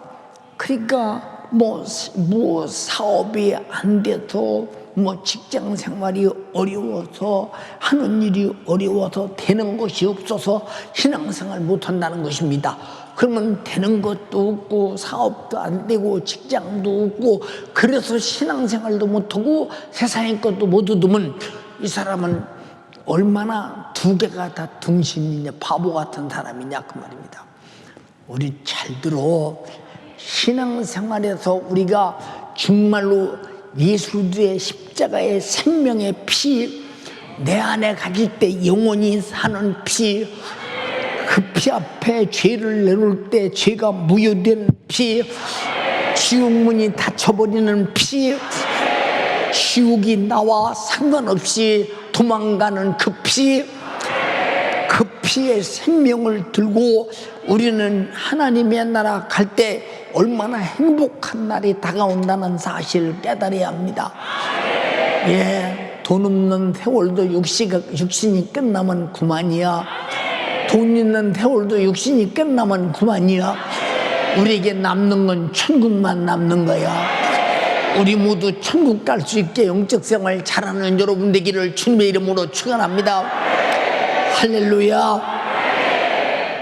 그러니까 뭐 사업이 안 돼서 뭐 직장 생활이 어려워서 하는 일이 어려워서 되는 것이 없어서 신앙생활 못한다는 것입니다. 그러면 되는 것도 없고 사업도 안 되고 직장도 없고 그래서 신앙생활도 못하고 세상의 것도 못 얻으면 이 사람은 얼마나 두 개가 다 등신이냐 바보 같은 사람이냐 그 말입니다. 우리 잘 들어. 신앙생활에서 우리가 정말로 예수의 십자가의 생명의 피, 내 안에 가질 때 영원히 사는 피, 그 피 앞에 죄를 내놓을 때 죄가 무효된 피, 지옥문이 닫혀버리는 피, 지옥이 나와 상관없이 도망가는 그 피, 그 피의 생명을 들고 우리는 하나님의 나라 갈 때 얼마나 행복한 날이 다가온다는 사실을 깨달아야 합니다. 예, 돈 없는 세월도 육신이 끝나면 그만이야. 돈 있는 세월도 육신이 끝나면 그만이야. 우리에게 남는 건 천국만 남는 거야. 우리 모두 천국 갈 수 있게 영적 생활 잘하는 여러분 되기를 주님의 이름으로 축원합니다. 할렐루야.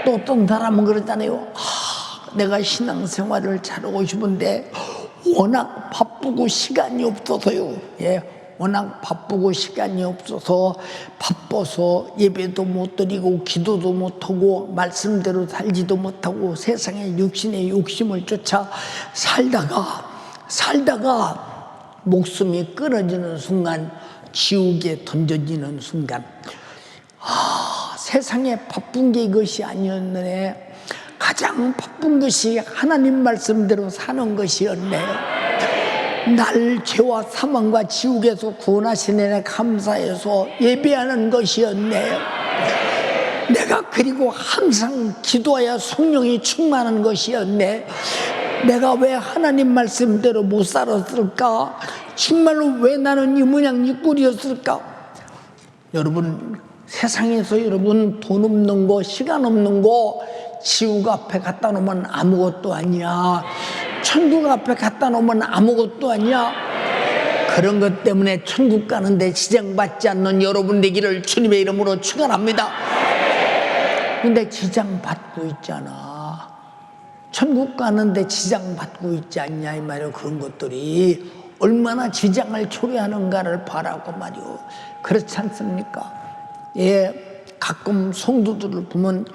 또 어떤 사람은 그러잖아요. 내가 신앙생활을 잘하고 싶은데 워낙 바쁘고 시간이 없어서요. 예, 워낙 바쁘고 시간이 없어서 바빠서 예배도 못 드리고 기도도 못하고 말씀대로 살지도 못하고 세상의 육신의 욕심을 쫓아 살다가 목숨이 끊어지는 순간 지옥에 던져지는 순간 세상에 바쁜 게 이것이 아니었네. 가장 바쁜 것이 하나님 말씀대로 사는 것이었네요. 날 죄와 사망과 지옥에서 구원하시네 감사해서 예배하는 것이었네. 내가 그리고 항상 기도하여 성령이 충만한 것이었네. 내가 왜 하나님 말씀대로 못 살았을까? 정말로 왜 나는 이 모양 이 꼴이었을까? 여러분, 세상에서 여러분 돈 없는 거, 시간 없는 거 지옥 앞에 갖다 놓으면 아무것도 아니야. 천국 앞에 갖다 놓으면 아무것도 아니야. 그런 것 때문에 천국 가는데 지장받지 않는 여러분 되기를 주님의 이름으로 축원합니다. 근데 지장받고 있잖아. 천국 가는데 지장받고 있지 않냐 이 말이야. 그런 것들이 얼마나 지장을 초래하는가를 바라고 말이오. 그렇지 않습니까? 예, 가끔 성도들을 보면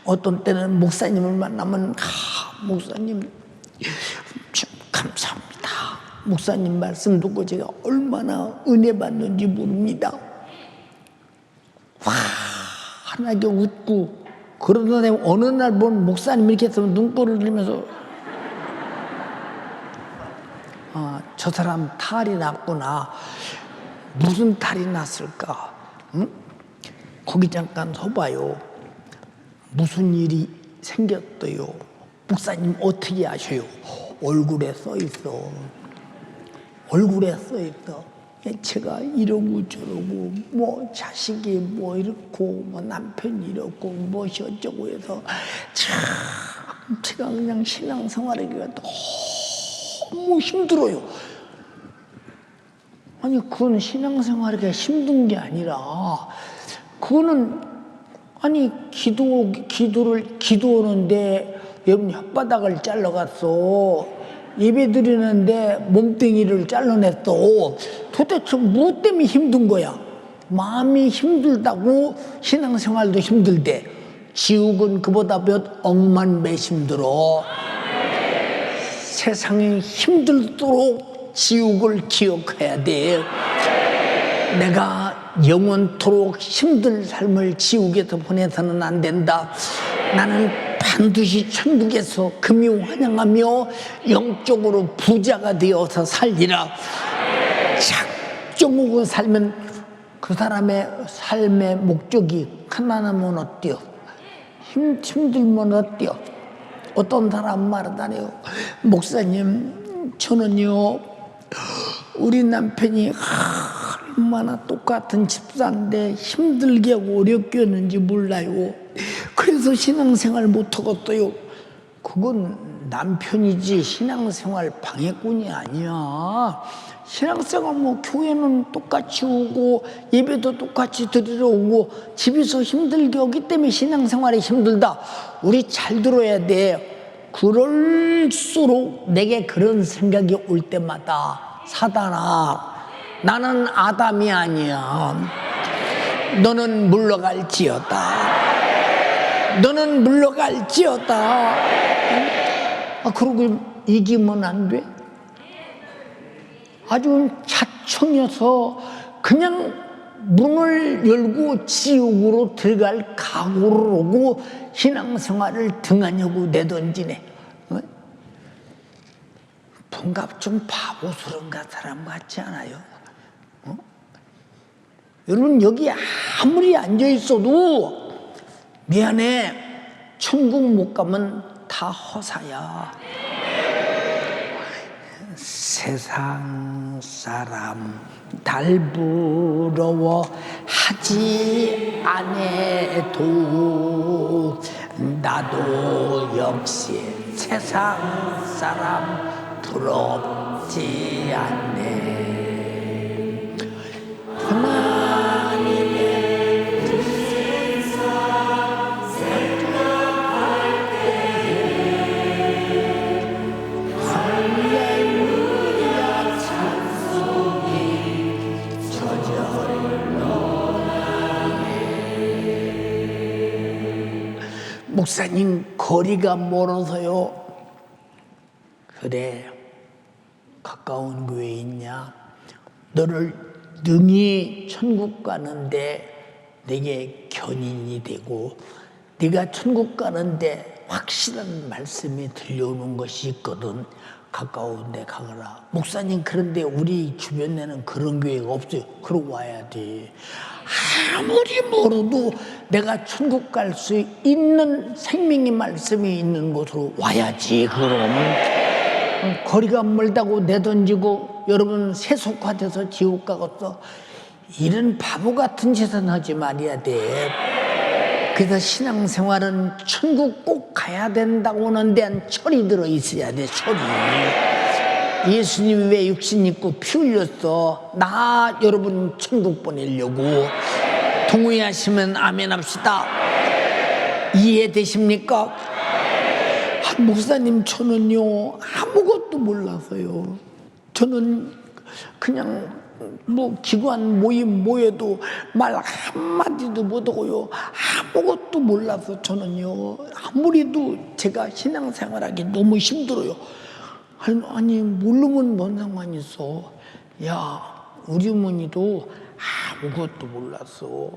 어떤 때는 목사님을 만나면 목사님 참 감사합니다. 목사님 말씀 듣고 제가 얼마나 은혜 받는지 모릅니다. 환하게 웃고 그러더니 어느 날 본 목사님 이렇게 해서 눈꼬를 들면서 저 사람 탈이 났구나. 무슨 탈이 났을까? 응? 거기 잠깐 서봐요. 무슨 일이 생겼어요? 목사님 어떻게 아셔요? 얼굴에 써 있어. 얼굴에 써 있어. 제가 이러고 저러고 뭐 자식이 뭐 이렇고 뭐 남편이 이렇고 무엇이 어쩌고 해서 참 제가 그냥 신앙생활하기가 너무 힘들어요. 아니 그건 신앙생활하기가 힘든 게 아니라 그거는 아니 기도하는데 여러분 혓바닥을 잘라갔어. 예배 드리는데 몸뚱이를 잘라냈어. 도대체 무엇 때문에 힘든 거야? 마음이 힘들다고 신앙생활도 힘들대. 지옥은 그보다 몇 억만 배 힘들어. 세상이 힘들도록 지옥을 기억해야 돼. 내가 영원토록 힘든 삶을 지옥에서 보내서는 안 된다. 나는 반드시 천국에서 금융환영하며 영적으로 부자가 되어서 살리라. 작정하고 살면 그 사람의 삶의 목적이 가난하면 어때요? 힘들면 어때요? 어떤 사람 말하다네요. 목사님, 저는요 우리 남편이 얼마나 똑같은 집사인데 힘들게 하고 어렵게 했는지 몰라요. 그래서 신앙생활 못하겠어요. 그건 남편이지 신앙생활 방해꾼이 아니야. 신앙생활 뭐 교회는 똑같이 오고 예배도 똑같이 드리러 오고 집에서 힘들게 오기 때문에 신앙생활이 힘들다. 우리 잘 들어야 돼. 그럴수록 내게 그런 생각이 올 때마다 사단아, 나는 아담이 아니야. 너는 물러갈지어다. 너는 물러갈지어다. 그러고 이기면 안 돼? 아주 자청해서 그냥 문을 열고 지옥으로 들어갈 각오를 하고 신앙생활을 등하냐고 내던지네. 뭔가 좀 바보스러운 사람 같지 않아요? 여러분 여기 아무리 앉아있어도 미안해, 천국 못 가면 다 허사야. 세상 사람 달 부러워 하지 않아도 나도 역시 세상 사람 부럽지 않네. 하나님의 세상 생각할 때 할렐루야 찬송이 저절로 나네. 목사님 거리가 멀어서요. 그래, 가까운 교회 있냐? 너를 능히 천국 가는데 내게 견인이 되고 네가 천국 가는데 확실한 말씀이 들려오는 것이 있거든. 가까운 데 가거라. 목사님, 그런데 우리 주변에는 그런 교회가 없어요. 그러고 와야 돼. 아무리 멀어도 내가 천국 갈 수 있는 생명의 말씀이 있는 곳으로 와야지. 그럼 거리가 멀다고 내던지고 여러분 세속화돼서 지옥 가겠어. 이런 바보 같은 짓은 하지 말아야 돼. 그래서 신앙생활은 천국 꼭 가야 된다고는 대한 철이 들어 있어야 돼. 철이. 예수님이 왜 육신 입고 피 흘렸어? 나 여러분 천국 보내려고. 동의하시면 아멘 합시다. 이해되십니까? 목사님, 저는요 아무것도 몰라서요. 저는 그냥 기관 모임 모여도 말 한마디도 못하고요. 아무것도 몰라서 저는요 아무리도 제가 신앙생활하기 너무 힘들어요. 아니 모르면 뭔 상관이 있어. 야, 우리 어머니도 아무것도 몰랐어.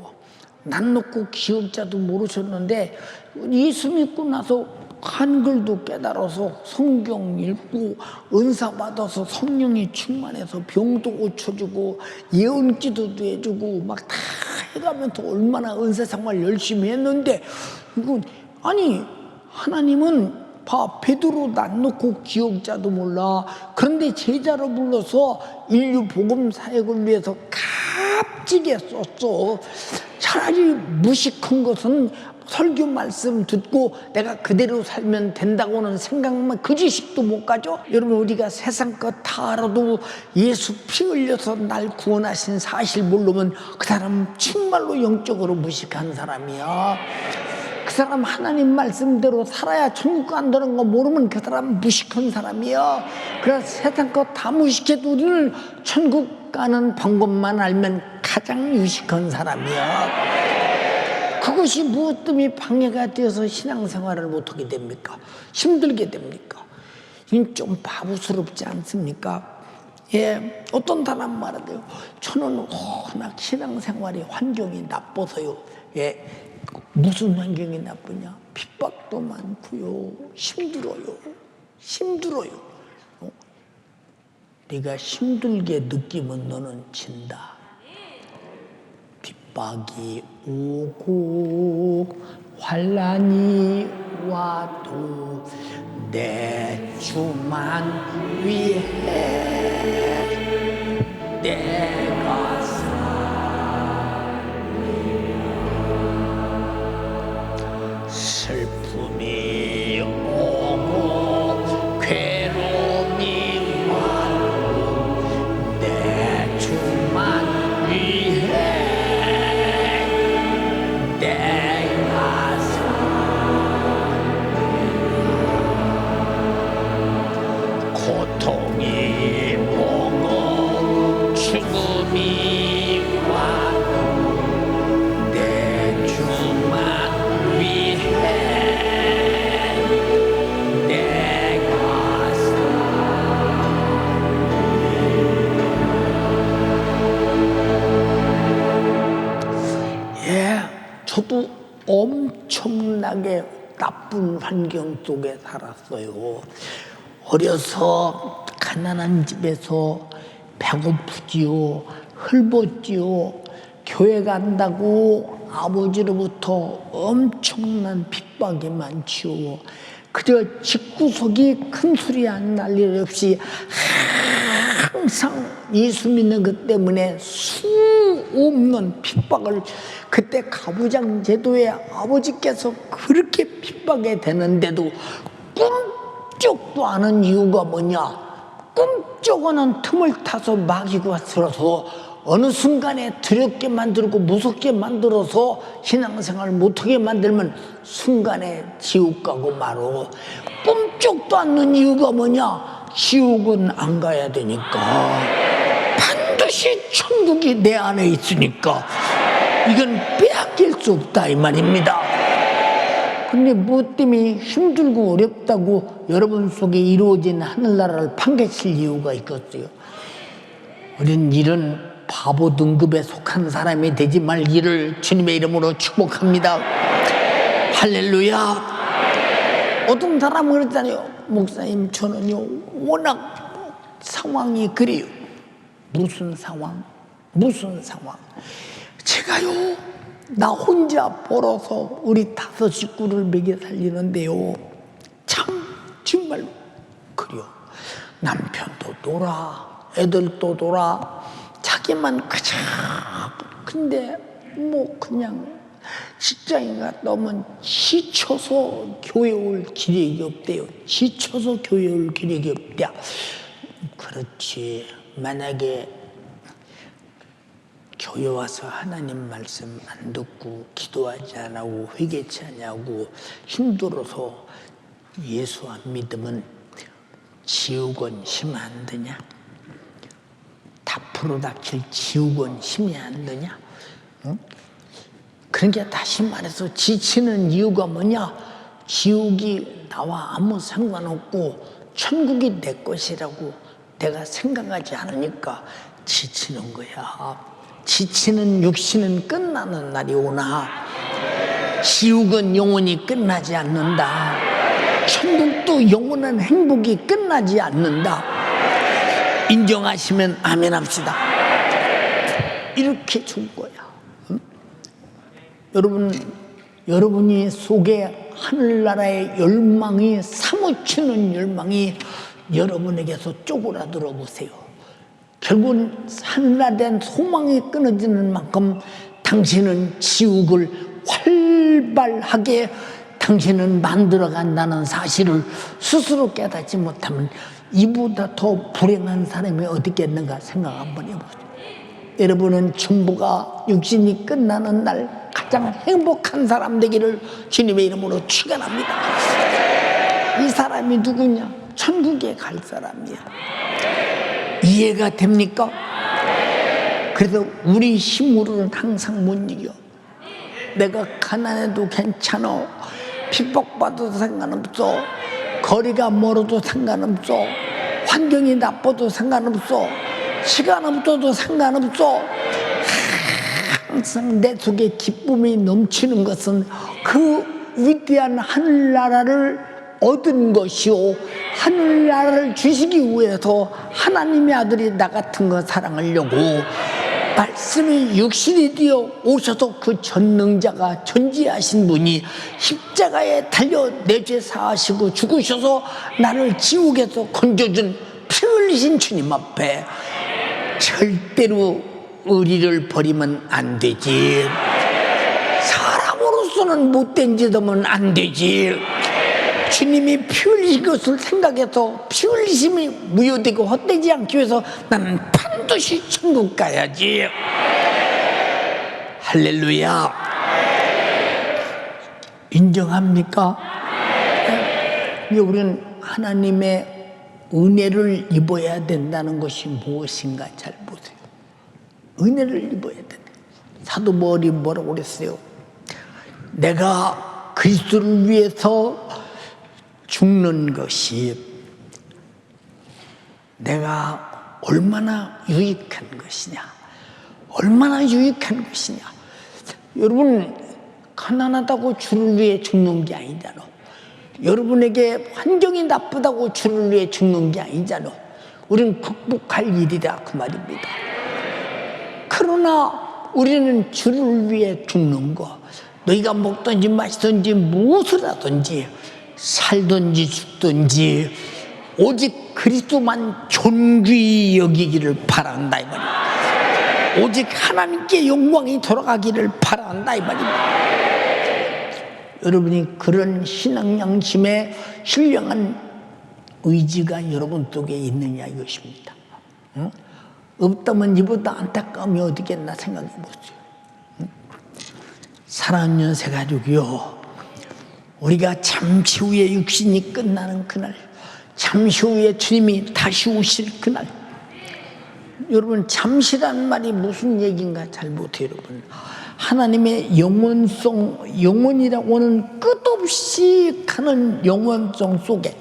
난 놓고 기억자도 모르셨는데 예수 믿고 나서 한글도 깨달아서 성경 읽고 은사 받아서 성령이 충만해서 병도 고쳐주고 예언 기도도 해주고 막 다 해가면서 얼마나 은사 생활 열심히 했는데 이거 아니 하나님은 베드로 난 놓고 기억자도 몰라. 그런데 제자로 불러서 인류 복음 사역을 위해서 값지게 썼어. 차라리 무식한 것은 설교 말씀 듣고 내가 그대로 살면 된다고는 생각만 그 지식도 못 가져? 여러분, 우리가 세상 것 다 알아도 예수 피 흘려서 날 구원하신 사실 모르면 그 사람 정말로 영적으로 무식한 사람이야. 그 사람 하나님 말씀대로 살아야 천국 간다는 거 모르면 그 사람 무식한 사람이야. 그래서 세상 것 다 무식해도 우리는 천국 가는 방법만 알면 가장 유식한 사람이야. 그것이 무엇 때문에 방해가 되어서 신앙생활을 못하게 됩니까? 힘들게 됩니까? 좀 바보스럽지 않습니까? 예, 어떤 사람 말하대요. 저는 워낙 신앙생활이 환경이 나빠서요. 예, 무슨 환경이 나쁘냐? 핍박도 많고요. 힘들어요. 네가 힘들게 느끼면 너는 진다. 핍박이 오고 환난이 와도 내 주만 위해 내가 슬픔이 오고 괴로움이 와도 내 주만 위해 내가 고통이 오고 죽음이 와도 내 주만 위해 내가 예, 저도 엄청나게 나쁜 환경 속에 살았어요. 어려서 가난한 집에서 배고프지요, 헐벗지요. 교회 간다고 아버지로부터 엄청난 핍박이 많지요. 그저 집구석이 큰 소리 안 날 일 없이 항상 예수 믿는 것 때문에 수 없는 핍박을, 그때 가부장 제도에 아버지께서 그렇게 핍박이 되는데도 꿈쩍도 않은 이유가 뭐냐? 꿈쩍하는 틈을 타서 마귀가 들어서 어느 순간에 두렵게 만들고 무섭게 만들어서 신앙생활 못하게 만들면 순간에 지옥 가고 말어. 꿈쩍도 않는 이유가 뭐냐? 지옥은 안 가야 되니까. 반드시 천국이 내 안에 있으니까 이건 빼앗길 수 없다 이 말입니다. 근데 무엇 때문에 힘들고 어렵다고 여러분 속에 이루어진 하늘나라를 판결칠 이유가 있겠어요? 우린 이런 바보 등급에 속한 사람이 되지 말기를 주님의 이름으로 축복합니다. 할렐루야. 어떤 사람은 그랬잖아요. 목사님 저는요 워낙 상황이 그래요. 무슨 상황? 제가요 나 혼자 벌어서 우리 5 식구를 먹여 살리는데요 참 정말 그래요. 남편도 놀아, 애들도 놀아, 자기만 그저 근데 뭐 그냥 직장인 갔다 오면 지쳐서 교회 올 기력이 없대요. 지쳐서 교회 올 기력이 없대. 그렇지. 만약에 교회 와서 하나님 말씀 안 듣고 기도하지 안 하고 회개치 않냐고 힘들어서 예수 안 믿으면 지옥은 힘 안 드냐? 다 풀어닥칠 지옥은 힘이 안 드냐? 응? 그러니까 다시 말해서 지치는 이유가 뭐냐? 지옥이 나와 아무 상관없고 천국이 내 것이라고 내가 생각하지 않으니까 지치는 거야. 지치는 육신은 끝나는 날이 오나 지옥은 영원히 끝나지 않는다. 천국도 영원한 행복이 끝나지 않는다. 인정하시면 아멘 합시다. 이렇게 줄 거야. 응? 여러분이 속에 하늘나라의 열망이 사무치는 열망이 여러분에게서 쪼그라들어 보세요. 결국은 하늘나라에 대한 소망이 끊어지는 만큼 당신은 지옥을 활발하게 당신은 만들어간다는 사실을 스스로 깨닫지 못하면 이보다 더 불행한 사람이 어디 있겠는가 생각 한번 해보세요. 여러분은 전부가 육신이 끝나는 날 가장 행복한 사람 되기를 주님의 이름으로 축원합니다. 이 사람이 누구냐? 천국에 갈 사람이야. 이해가 됩니까? 그래서 우리 힘으로는 항상 못 이겨. 내가 가난해도 괜찮아. 핍박받아도 상관없어. 거리가 멀어도 상관없어. 환경이 나빠도 상관없어. 시간 없어도 상관없어. 항상 내 속에 기쁨이 넘치는 것은 그 위대한 하늘나라를 얻은 것이요 하늘나라를 주시기 위해서 하나님의 아들이 나 같은 거 사랑하려고 말씀이 육신이 되어 오셔서 그 전능자가 존재하신 분이 십자가에 달려 내 죄 사하시고 죽으셔서 나를 지옥에서 건져준 피 흘리신 주님 앞에 절대로 의리를 버리면 안 되지. 사람으로서는 못된 짓 하면 안 되지. 주님이 피 흘리신 것을 생각해서 피 흘리심이 무효되고 헛되지 않기 위해서 나는 반드시 천국 가야지. 할렐루야. 인정합니까? 우리는 하나님의 은혜를 입어야 된다는 것이 무엇인가 잘 보세요. 은혜를 입어야 된다. 사도 바울이 뭐라고 그랬어요? 내가 그리스도를 위해서 죽는 것이 내가 얼마나 유익한 것이냐, 얼마나 유익한 것이냐. 여러분, 가난하다고 주를 위해 죽는 게 아니잖아. 여러분에게 환경이 나쁘다고 주를 위해 죽는 게 아니잖아. 우리는 극복할 일이다 그 말입니다. 그러나 우리는 주를 위해 죽는 거, 너희가 먹든지 마시든지 무엇을 하든지 살든지 죽든지 오직 그리스도만 존귀히 여기기를 바란다 이 말입니다. 오직 하나님께 영광이 돌아가기를 바란다 이 말입니다. 여러분이 그런 신앙 양심에 신령한 의지가 여러분 속에 있느냐 이것입니다. 응? 없다면 이보다 안타까움이 어디겠나 생각해 보세요. 응? 사랑하는 연세 가족이요, 우리가 잠시 후에 육신이 끝나는 그날, 잠시 후에 주님이 다시 오실 그날, 여러분 잠시란 말이 무슨 얘기인가 잘 못해요. 여러분, 하나님의 영원성, 영원이라고는 끝없이 가는 영원성 속에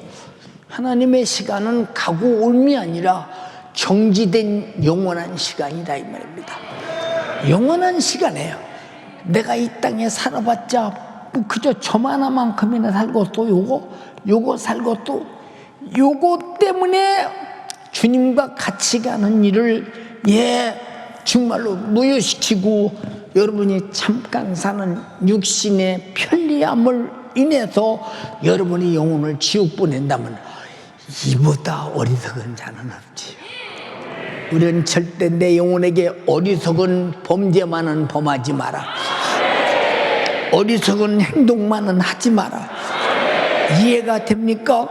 하나님의 시간은 가고 올미 아니라 정지된 영원한 시간이다 이 말입니다. 영원한 시간이에요. 내가 이 땅에 살아봤자 뭐 그저 저만한만큼이나 살고 또 요거 살고 또 요거 때문에 주님과 같이 가는 일을 정말로 무효시키고 여러분이 잠깐 사는 육신의 편리함을 인해서 여러분이 영혼을 지옥 보낸다면 이보다 어리석은 자는 없지. 우리는 절대 내 영혼에게 어리석은 범죄만은 범하지 마라. 어리석은 행동만은 하지 마라. 이해가 됩니까?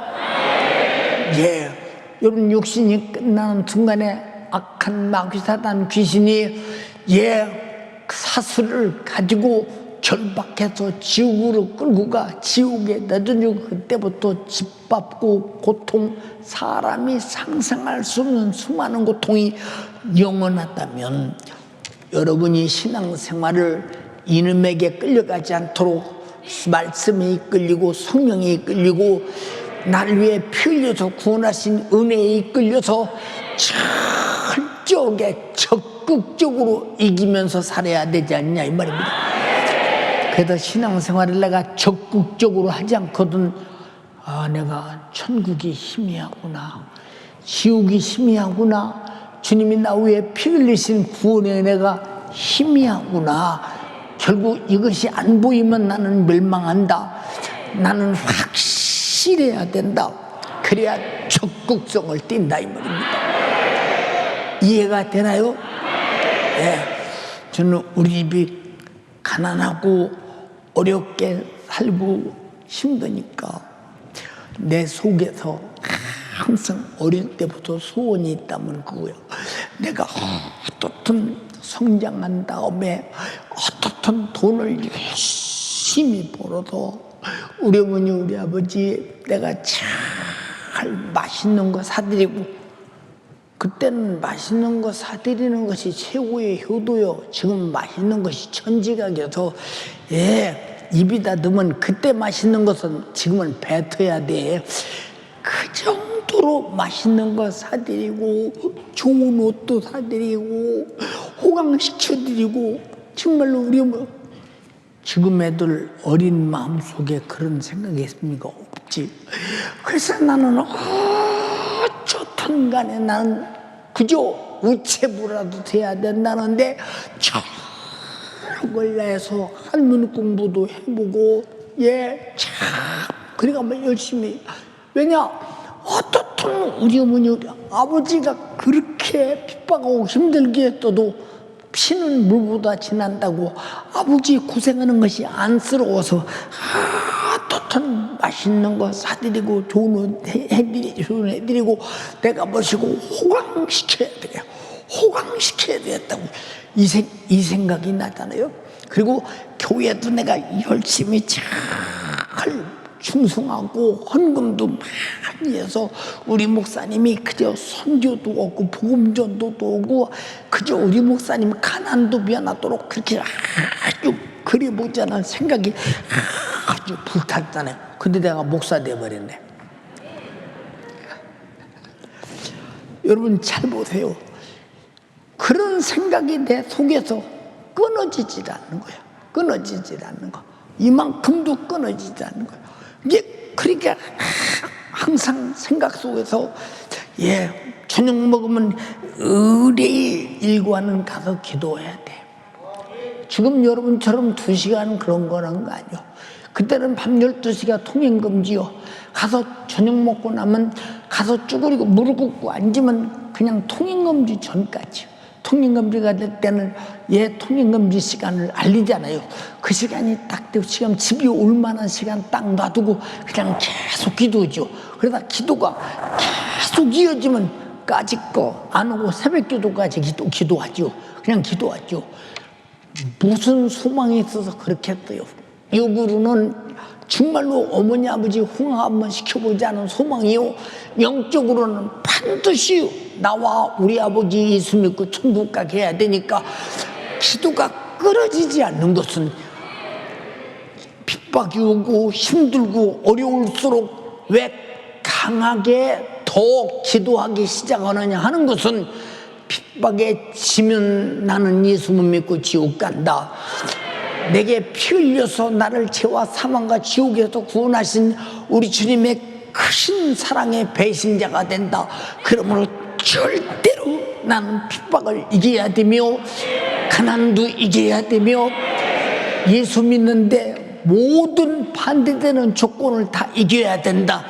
여러분 육신이 끝나는 순간에 악한 마귀사단 귀신이 사슬을 가지고 결박해서 지옥으로 끌고 가 지옥에 내던지고 그때부터 짓밟고 고통, 사람이 상상할 수 없는 수많은 고통이 영원하다면 여러분이 신앙생활을 이놈에게 끌려가지 않도록 말씀에 이끌리고 성령에 이끌리고 나를 위해 피 흘려서 구원하신 은혜에 이끌려서 철저하게 적극적으로 이기면서 살아야 되지 않냐 이 말입니다. 그래서 신앙생활을 내가 적극적으로 하지 않거든 내가 천국이 희미하구나, 지옥이 희미하구나, 주님이 나 위해 피 흘리신 구원의 은혜가 희미하구나, 결국 이것이 안 보이면 나는 멸망한다, 나는 확실해야 된다, 그래야 적극성을 띈다 이 말입니다. 이해가 되나요? 저는 우리 집이 가난하고 어렵게 살고 힘드니까 내 속에서 항상 어릴 때부터 소원이 있다면 그거예요. 내가 어떻든 성장한 다음에 어떻든 돈을 열심히 벌어서 우리 어머니 우리 아버지 내가 잘 맛있는 거 사드리고, 그때는 맛있는 거 사드리는 것이 최고의 효도요. 지금 맛있는 것이 천지각이어서 입에다 넣으면 그때 맛있는 것은 지금은 뱉어야 돼. 그 정도로 맛있는 거 사드리고 좋은 옷도 사드리고 호강시켜드리고, 정말로 우리 지금 애들 어린 마음속에 그런 생각이 있습니까? 없지. 그래서 나는 어쩌든 간에 나는 그저 우체부라도 돼야 된다는데 철학을 내서 한문 공부도 해보고 그러니까 뭐 열심히. 왜냐? 어떻든 우리 어머니 우리 아버지가 그렇게 핍박하고 힘들게 했어도 피는 물보다 진한다고 아버지 고생하는 것이 안쓰러워서 어떻든 맛있는 거 사드리고 좋은 옷 해드리고 내가 모시고 호강시켜야 돼요. 호강시켜야 되겠다고 이 생각이 나잖아요. 그리고 교회도 내가 열심히 잘 충성하고 헌금도 많이 해서 우리 목사님이 그저 선교도 오고 복음전도도 오고 그저 우리 목사님 가난도 면하도록 그렇게 아주 그려보자는 생각이 아주 불탔잖아요. 근데 내가 목사 돼버렸네. 여러분 잘 보세요. 그런 생각이 내 속에서 끊어지질 않는 거야. 끊어지질 않는 거. 이만큼도 끊어지지 않는 거야. 이게 그러니까 항상 생각 속에서 저녁 먹으면 의뢰의 일과는 가서 기도해야 돼. 지금 여러분처럼 2시간 그런 거는 거 아니요. 그때는 밤 12시가 통행금지요. 가서 저녁 먹고 나면 가서 쭈그리고 무릎 꿇고 앉으면 그냥 통행금지 전까지. 통행금지가 될 때는 통행금지 시간을 알리잖아요. 그 시간이 딱 되고 지금 집이 올 만한 시간 딱 놔두고 그냥 계속 기도하죠. 그러다 기도가 계속 이어지면 까짓 거 안 오고 새벽 기도까지 기도하죠. 그냥 기도하죠. 무슨 소망이 있어서 그렇게 했어요. 역으로는 정말로 어머니 아버지 홍합 한번 시켜보지 않은 소망이요. 영적으로는 반드시 나와 우리 아버지 예수 믿고 천국 가게 해야 되니까 기도가 끊어지지 않는 것은 핍박이 오고 힘들고 어려울수록 왜 강하게 더 기도하기 시작하느냐 하는 것은 핍박에 지면 나는 예수 못 믿고 지옥 간다. 내게 피 흘려서 나를 죄와 사망과 지옥에서 구원하신 우리 주님의 크신 사랑의 배신자가 된다. 그러므로 절대로 나는 핍박을 이겨야 되며 가난도 이겨야 되며 예수 믿는데 모든 반대되는 조건을 다 이겨야 된다.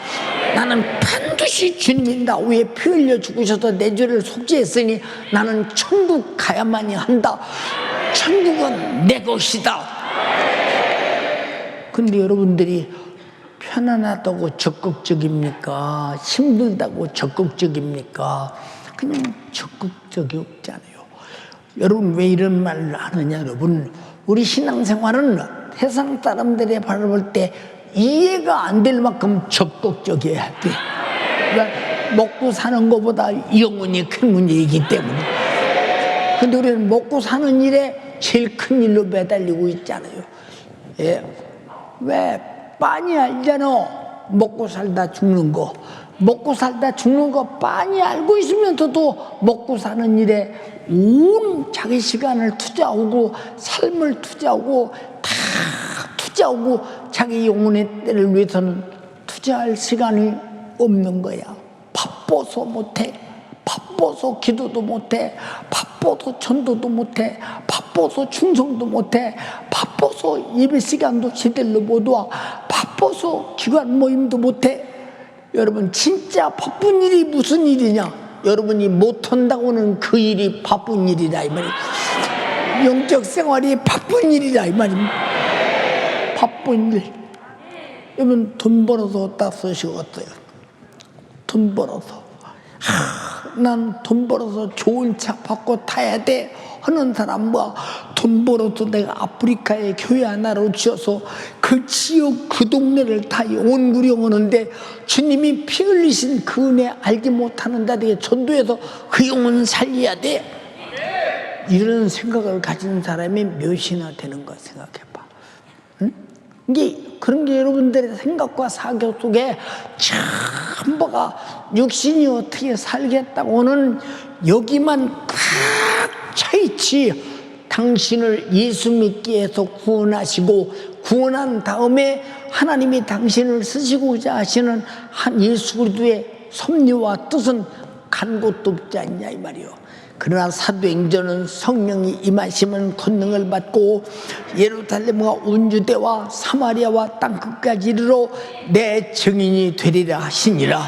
나는 반드시 주님이 나 위에 피 흘려 죽으셔서 내 죄를 속죄했으니 나는 천국 가야만이 한다. 천국은 내 것이다. 근데 여러분들이 편안하다고 적극적입니까? 힘들다고 적극적입니까? 그냥 적극적이 없잖아요. 여러분 왜 이런 말을 하느냐? 여러분 우리 신앙생활은 세상 사람들이 바라볼 때 이해가 안 될 만큼 적극적이어야 돼. 그러니까 먹고 사는 것보다 영혼이 큰 문제이기 때문에. 근데 우리는 먹고 사는 일에 제일 큰 일로 매달리고 있잖아요. 예. 왜? 빤히 알잖아. 먹고 살다 죽는 거. 먹고 살다 죽는 거 빤히 알고 있으면서도 먹고 사는 일에 온 자기 시간을 투자하고 삶을 투자하고 다 투자하고 자기 영혼의 때를 위해서는 투자할 시간이 없는 거야. 바빠서 못해. 바빠서 기도도 못해. 바빠서 전도도 못해. 바빠서 충성도 못해. 바빠서 예배 시간도 제대로 못 와. 바빠서 기관 모임도 못해. 여러분 진짜 바쁜 일이 무슨 일이냐? 여러분이 못한다고는 그 일이 바쁜 일이다 이 말이에요. 영적 생활이 바쁜 일이다 이 말입니다. 바쁜 일. 여러분 돈 벌어서 어디다 쓰시겠어요? 돈 벌어서 난 돈 벌어서 좋은 차 받고 타야 돼 하는 사람 뭐 돈 벌어서 내가 아프리카에 교회 하나를 지어서 그 지역 그 동네를 다 영혼구령하는데 주님이 피 흘리신 그 은혜 알지 못하는 자들에게 전도해서 그 영혼을 살려야 돼. 이런 생각을 가진 사람이 몇이나 되는가 생각해봐. 응? 이게 그런 게 여러분들의 생각과 사교 속에 전부가 육신이 어떻게 살겠다고는 여기만 꽉 차있지. 당신을 예수 믿게 해서 구원하시고 구원한 다음에 하나님이 당신을 쓰시고자 하시는 한 예수 그리스도의 섭리와 뜻은 간 곳도 없지 않냐 이 말이요. 그러나 사도행전은 성령이 임하시면 권능을 받고 예루살렘과 온 유대와 사마리아와 땅끝까지 이르러 내 증인이 되리라 하시니라.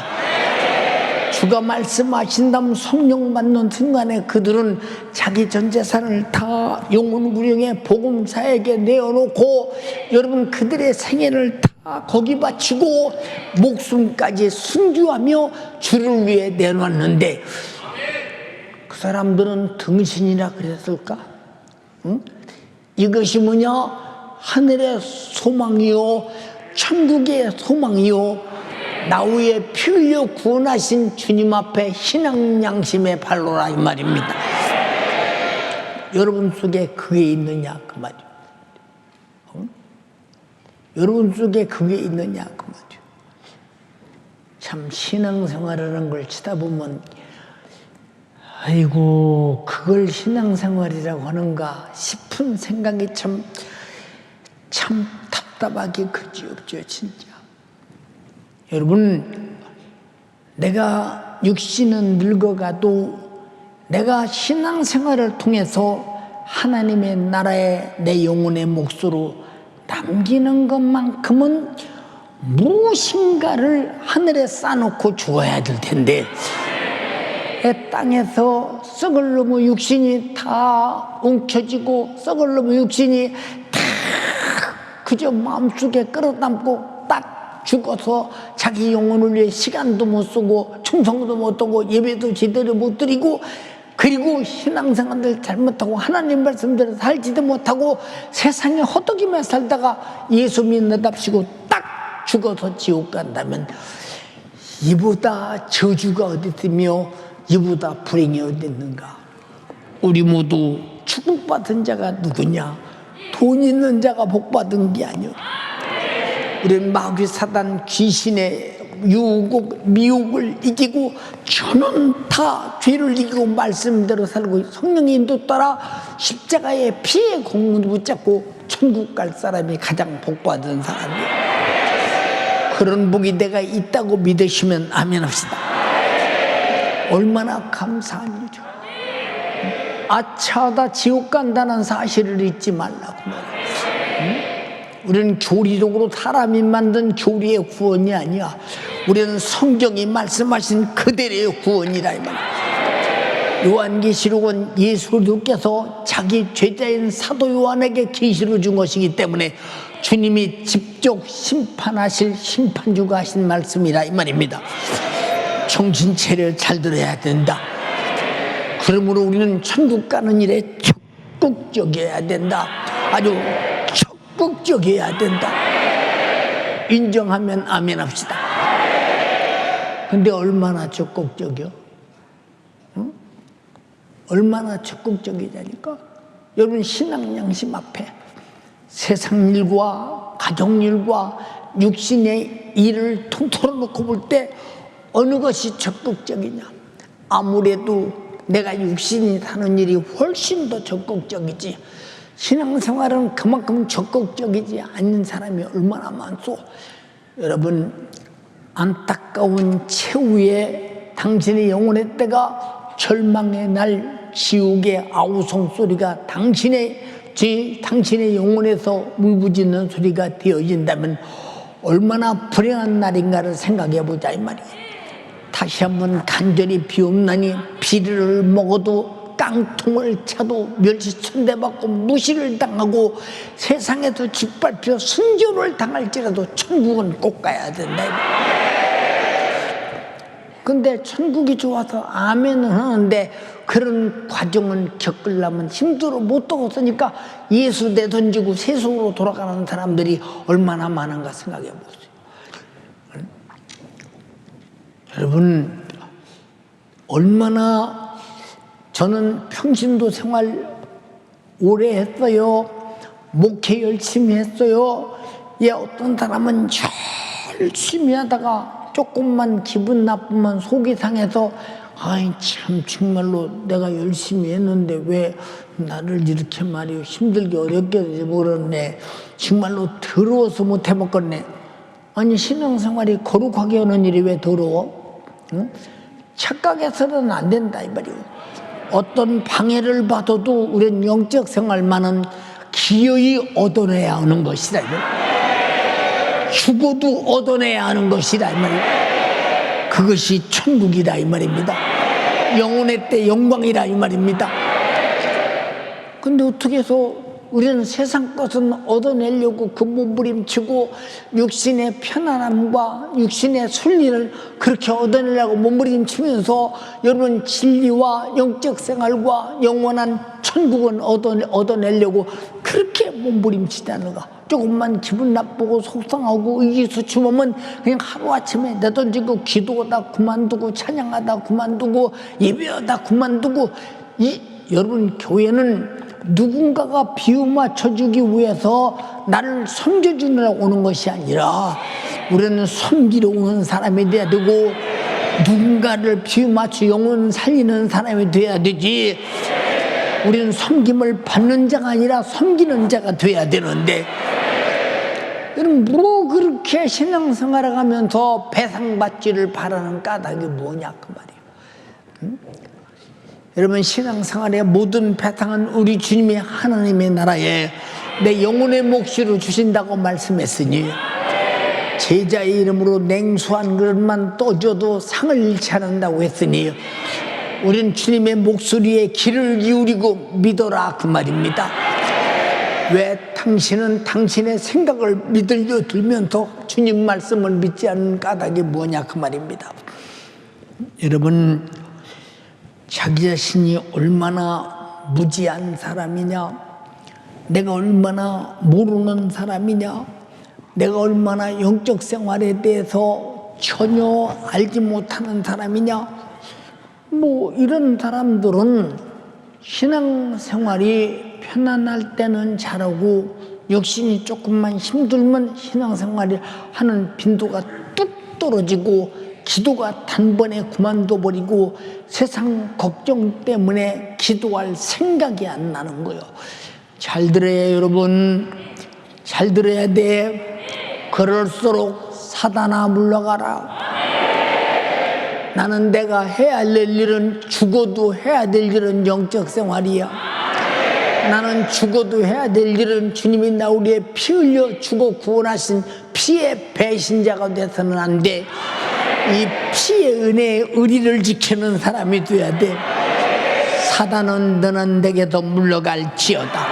주가 말씀하신다면 성령 받는 순간에 그들은 자기 전 재산을 다 영혼구령의 복음사에게 내어놓고 여러분 그들의 생애를 다 거기 바치고 목숨까지 순교하며 주를 위해 내놓았는데 그 사람들은 등신이라 그랬을까? 응? 이것이 뭐냐? 하늘의 소망이요 천국의 소망이요 나 위에 피 흘려 구원하신 주님 앞에 신앙 양심의 발로라 이 말입니다. 여러분 속에 그게 있느냐 그 말이요. 응? 여러분 속에 그게 있느냐 그 말이요. 참 신앙생활이라는 걸 치다 보면 아이고 그걸 신앙생활이라고 하는가 싶은 생각이 참 답답하기 그지없죠 진짜. 여러분 내가 육신은 늙어가도 내가 신앙생활을 통해서 하나님의 나라에 내 영혼의 몫으로 남기는 것만큼은 무엇인가를 하늘에 쌓아놓고 주어야 될 텐데 이 땅에서 썩을 놈의 육신이 다 움켜쥐고 썩을 놈의 육신이 다 그저 마음속에 끌어담고 딱 죽어서 자기 영혼을 위해 시간도 못 쓰고 충성도 못 하고 예배도 제대로 못 드리고 그리고 신앙생활을 잘못하고 하나님 말씀대로 살지도 못하고 세상에 허덕이며 살다가 예수 믿는답시고 딱 죽어서 지옥 간다면 이보다 저주가 어디 있으며 이보다 불행이 어디 있는가. 우리 모두 축복받은 자가 누구냐? 돈 있는 자가 복받은 게 아니오. 우리는 마귀 사단 귀신의 유혹 미혹을 이기고 저는 다 죄를 이기고 말씀대로 살고 성령의 인도 따라 십자가의 피의 공문을 붙잡고 천국 갈 사람이 가장 복받은 사람이에요. 그런 복이 내가 있다고 믿으시면 아멘 합시다. 얼마나 감사한 일이죠. 아차하다 지옥 간다는 사실을 잊지 말라고 말이야. 우리는 교리적으로 사람이 만든 교리의 구원이 아니야. 우리는 성경이 말씀하신 그대로의 구원이라 이 말이야. 요한계시록은 예수 그리스도께서 자기 제자인 사도 요한에게 계시를 준 것이기 때문에 주님이 직접 심판하실 심판주가 하신 말씀이라 이 말입니다. 정신차려 잘 들어야 된다. 그러므로 우리는 천국 가는 일에 적극적이어야 된다. 아주 적극적이어야 된다. 인정하면 아멘 합시다. 근데 얼마나 적극적이요? 응? 얼마나 적극적이냐니까. 여러분 신앙 양심 앞에 세상 일과 가정 일과 육신의 일을 통틀어 놓고 볼 때 어느 것이 적극적이냐? 아무래도 내가 육신이 하는 일이 훨씬 더 적극적이지. 신앙생활은 그만큼 적극적이지 않는 사람이 얼마나 많소. 여러분 안타까운 최후에 당신의 영혼의 때가 절망의 날 지옥의 아우성 소리가 당신의 영혼에서 울부짖는 소리가 되어진다면 얼마나 불행한 날인가를 생각해 보자 이 말이에요. 다시 한번 간절히 비옵나니 비를 먹어도 깡통을 차도 멸시천대 받고 무시를 당하고 세상에서 짓밟혀 순교를 당할지라도 천국은 꼭 가야 된다. 근데 천국이 좋아서 아멘은 하는데 그런 과정은 겪으려면 힘들어 못 겪었으니까 예수 내던지고 세속으로 돌아가는 사람들이 얼마나 많은가 생각해 보세요. 여러분 얼마나 저는 평신도 생활 오래 했어요. 목회 열심히 했어요. 어떤 사람은 열심히 하다가 조금만 기분 나쁘면 속이 상해서 아이 참 정말로 내가 열심히 했는데 왜 나를 이렇게 말이요 힘들게 어렵게 모르네. 정말로 더러워서 못 해먹겠네. 아니 신앙생활이 거룩하게 하는 일이 왜 더러워? 응? 착각해서는 안 된다 이 말이에요. 어떤 방해를 받아도 우리는 영적 생활만은 기어이 얻어내야 하는 것이다. 죽어도 얻어내야 하는 것이다 이 말이에요. 그것이 천국이다 이 말입니다. 영혼의 때 영광이라 이 말입니다. 근데 어떻게 해서 우리는 세상 것은 얻어내려고 그 몸부림치고 육신의 편안함과 육신의 순리를 그렇게 얻어내려고 몸부림치면서 여러분 진리와 영적 생활과 영원한 천국은 얻어내려고 그렇게 몸부림치다는가. 조금만 기분 나쁘고 속상하고 의기소침하면 그냥 하루아침에 내던지고 기도하다 그만두고 찬양하다 그만두고 예배하다 그만두고. 여러분 교회는 누군가가 비유 맞춰주기 위해서 나를 섬겨주느라 오는 것이 아니라 우리는 섬기러 오는 사람이 돼야 되고 누군가를 비유 맞춰 영혼 살리는 사람이 돼야 되지. 우리는 섬김을 받는 자가 아니라 섬기는 자가 돼야 되는데 여러분 뭐 그렇게 신앙생활을 하면서 배상받기를 바라는 까닭이 뭐냐 그 말이에요. 응? 여러분 신앙생활의 모든 배상은 우리 주님이 하나님의 나라에 내 영혼의 몫으로 주신다고 말씀했으니 제자의 이름으로 냉수 한 그릇만 떠줘도 상을 잃지 않는다고 했으니 우리는 주님의 목소리에 귀를 기울이고 믿어라 그 말입니다. 왜 당신은 당신의 생각을 믿으려 들면서 주님 말씀을 믿지 않는 까닭이 뭐냐 그 말입니다. 여러분 자기 자신이 얼마나 무지한 사람이냐, 내가 얼마나 모르는 사람이냐, 내가 얼마나 영적 생활에 대해서 전혀 알지 못하는 사람이냐, 뭐 이런 사람들은 신앙생활이 편안할 때는 잘하고 육신이 조금만 힘들면 신앙생활을 하는 빈도가 뚝 떨어지고 기도가 단번에 그만둬버리고 세상 걱정 때문에 기도할 생각이 안 나는 거예요. 잘 들어야 여러분, 잘 들어야 돼. 그럴수록 사단아 물러가라. 나는 내가 해야 될 일은 죽어도 해야 될 일은 영적 생활이야. 나는 죽어도 해야 될 일은 주님이 나 우리의 피 흘려 죽어 구원하신 피의 배신자가 돼서는 안 돼. 이 피의 은혜의 의리를 지키는 사람이 돼야 돼. 사단은 너는 내게도 물러갈지어다.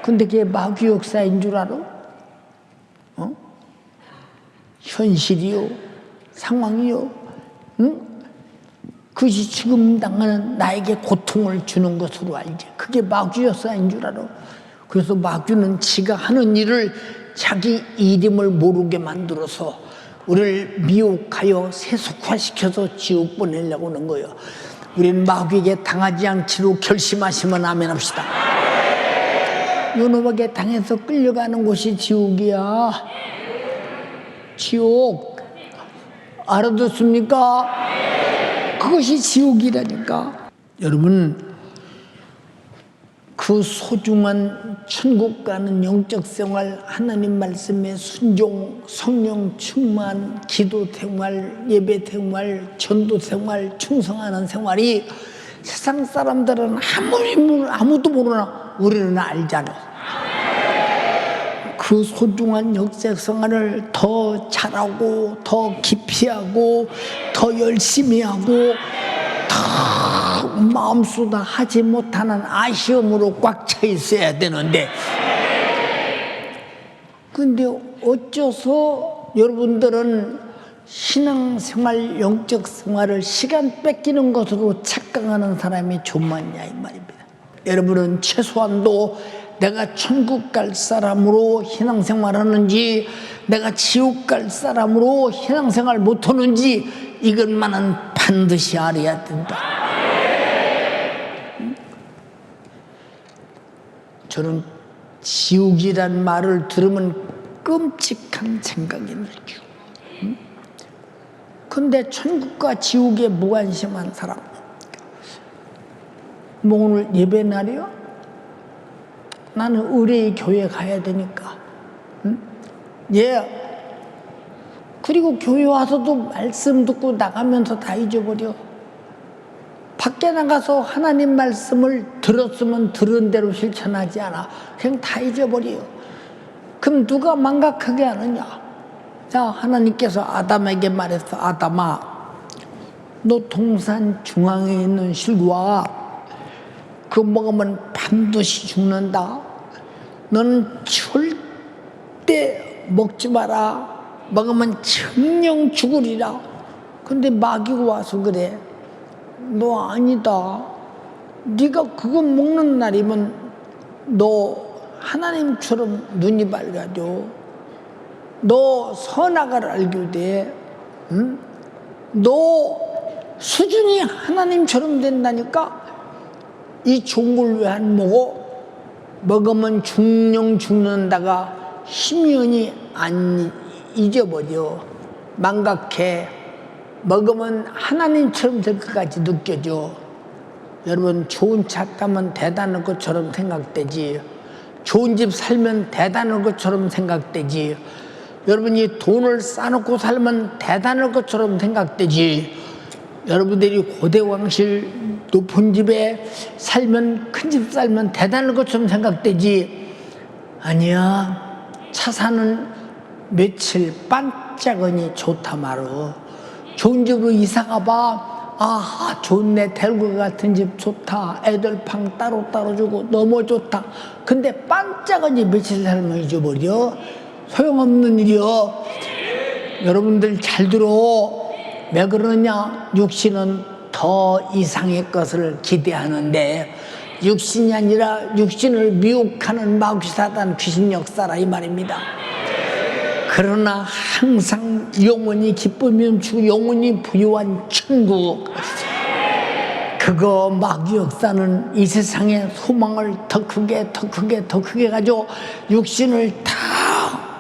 근데 그게 마귀 역사인 줄 알아? 현실이요, 상황이요, 응? 그것이 지금 당하는 나에게 고통을 주는 것으로 알지. 그게 마귀 역사인 줄 알아. 그래서 마귀는 지가 하는 일을 자기 이름을 모르게 만들어서 우리를 미혹하여 세속화시켜서 지옥 보내려고 하는 거예요. 우리는 마귀에게 당하지 않기로 결심하시면 아멘 합시다. 요놈에게 당해서 끌려가는 곳이 지옥이야. 지옥 알아듣습니까? 그것이 지옥이라니까. 여러분, 그 소중한 천국 가는 영적 생활, 하나님 말씀에 순종, 성령 충만, 기도 생활, 예배 생활, 전도 생활, 충성하는 생활이 세상 사람들은 아무도 모르나 우리는 알잖아. 그 소중한 역사 생활을 더 잘하고 더 깊이 하고 더 열심히 하고 더 마음쏟아 하지 못하는 아쉬움으로 꽉 차 있어야 되는데, 근데 어째서 여러분들은 신앙생활, 영적 생활을 시간 뺏기는 것으로 착각하는 사람이 좀 많냐 이 말입니다. 여러분은 최소한도 내가 천국 갈 사람으로 신앙생활 하는지 내가 지옥 갈 사람으로 신앙생활 못하는지 이것만은 반드시 알아야 된다. 저는 지옥이란 말을 들으면 끔찍한 생각이 들죠. 근데 천국과 지옥에 무관심한 사람, 뭐 오늘 예배 날이요? 나는 의뢰의 교회 가야 되니까. 그리고 교회 와서도 말씀 듣고 나가면서 다 잊어버려. 밖에 나가서 하나님 말씀을 들었으면 들은 대로 실천하지 않아. 그냥 다 잊어버려요. 그럼 누가 망각하게 하느냐? 자, 하나님께서 아담에게 말했어. 아담아, 너 동산 중앙에 있는 실과 그거 먹으면 반드시 죽는다. 너는 절대 먹지 마라. 먹으면 정령 죽으리라. 근데 마귀가 와서 그래. 너 아니다. 네가 그거 먹는 날이면 너 하나님처럼 눈이 밝아져. 너 선악을 알게 돼. 응? 너 수준이 하나님처럼 된다니까. 이 좋은 걸 왜 안 먹어? 먹으면 중령 죽는다가 10년이 안 잊어버려. 망각해. 먹으면 하나님처럼 될 것까지 느껴져. 여러분, 좋은 차 타면 대단한 것처럼 생각되지. 좋은 집 살면 대단한 것처럼 생각되지. 여러분이 돈을 쌓아놓고 살면 대단한 것처럼 생각되지. 여러분들이 고대 왕실 높은 집에 살면, 큰 집 살면 대단한 것처럼 생각되지. 아니야. 차 사는 며칠 반짝으니 좋다 말어. 좋은 집으로 이사 가봐. 아, 좋네. 대구 같은 집 좋다. 애들 방 따로따로 주고 너무 좋다. 근데 반짝으니 며칠 살면 잊어버려. 소용없는 일이여. 여러분들 잘 들어. 왜 그러냐? 육신은 더 이상의 것을 기대하는데 육신이 아니라 육신을 미혹하는 마귀 사단 귀신 역사라 이 말입니다. 그러나 항상 영원히 기쁨이 넘치고 영원히 부유한 천국, 그거 마귀 역사는 이 세상의 소망을 더 크게 가지고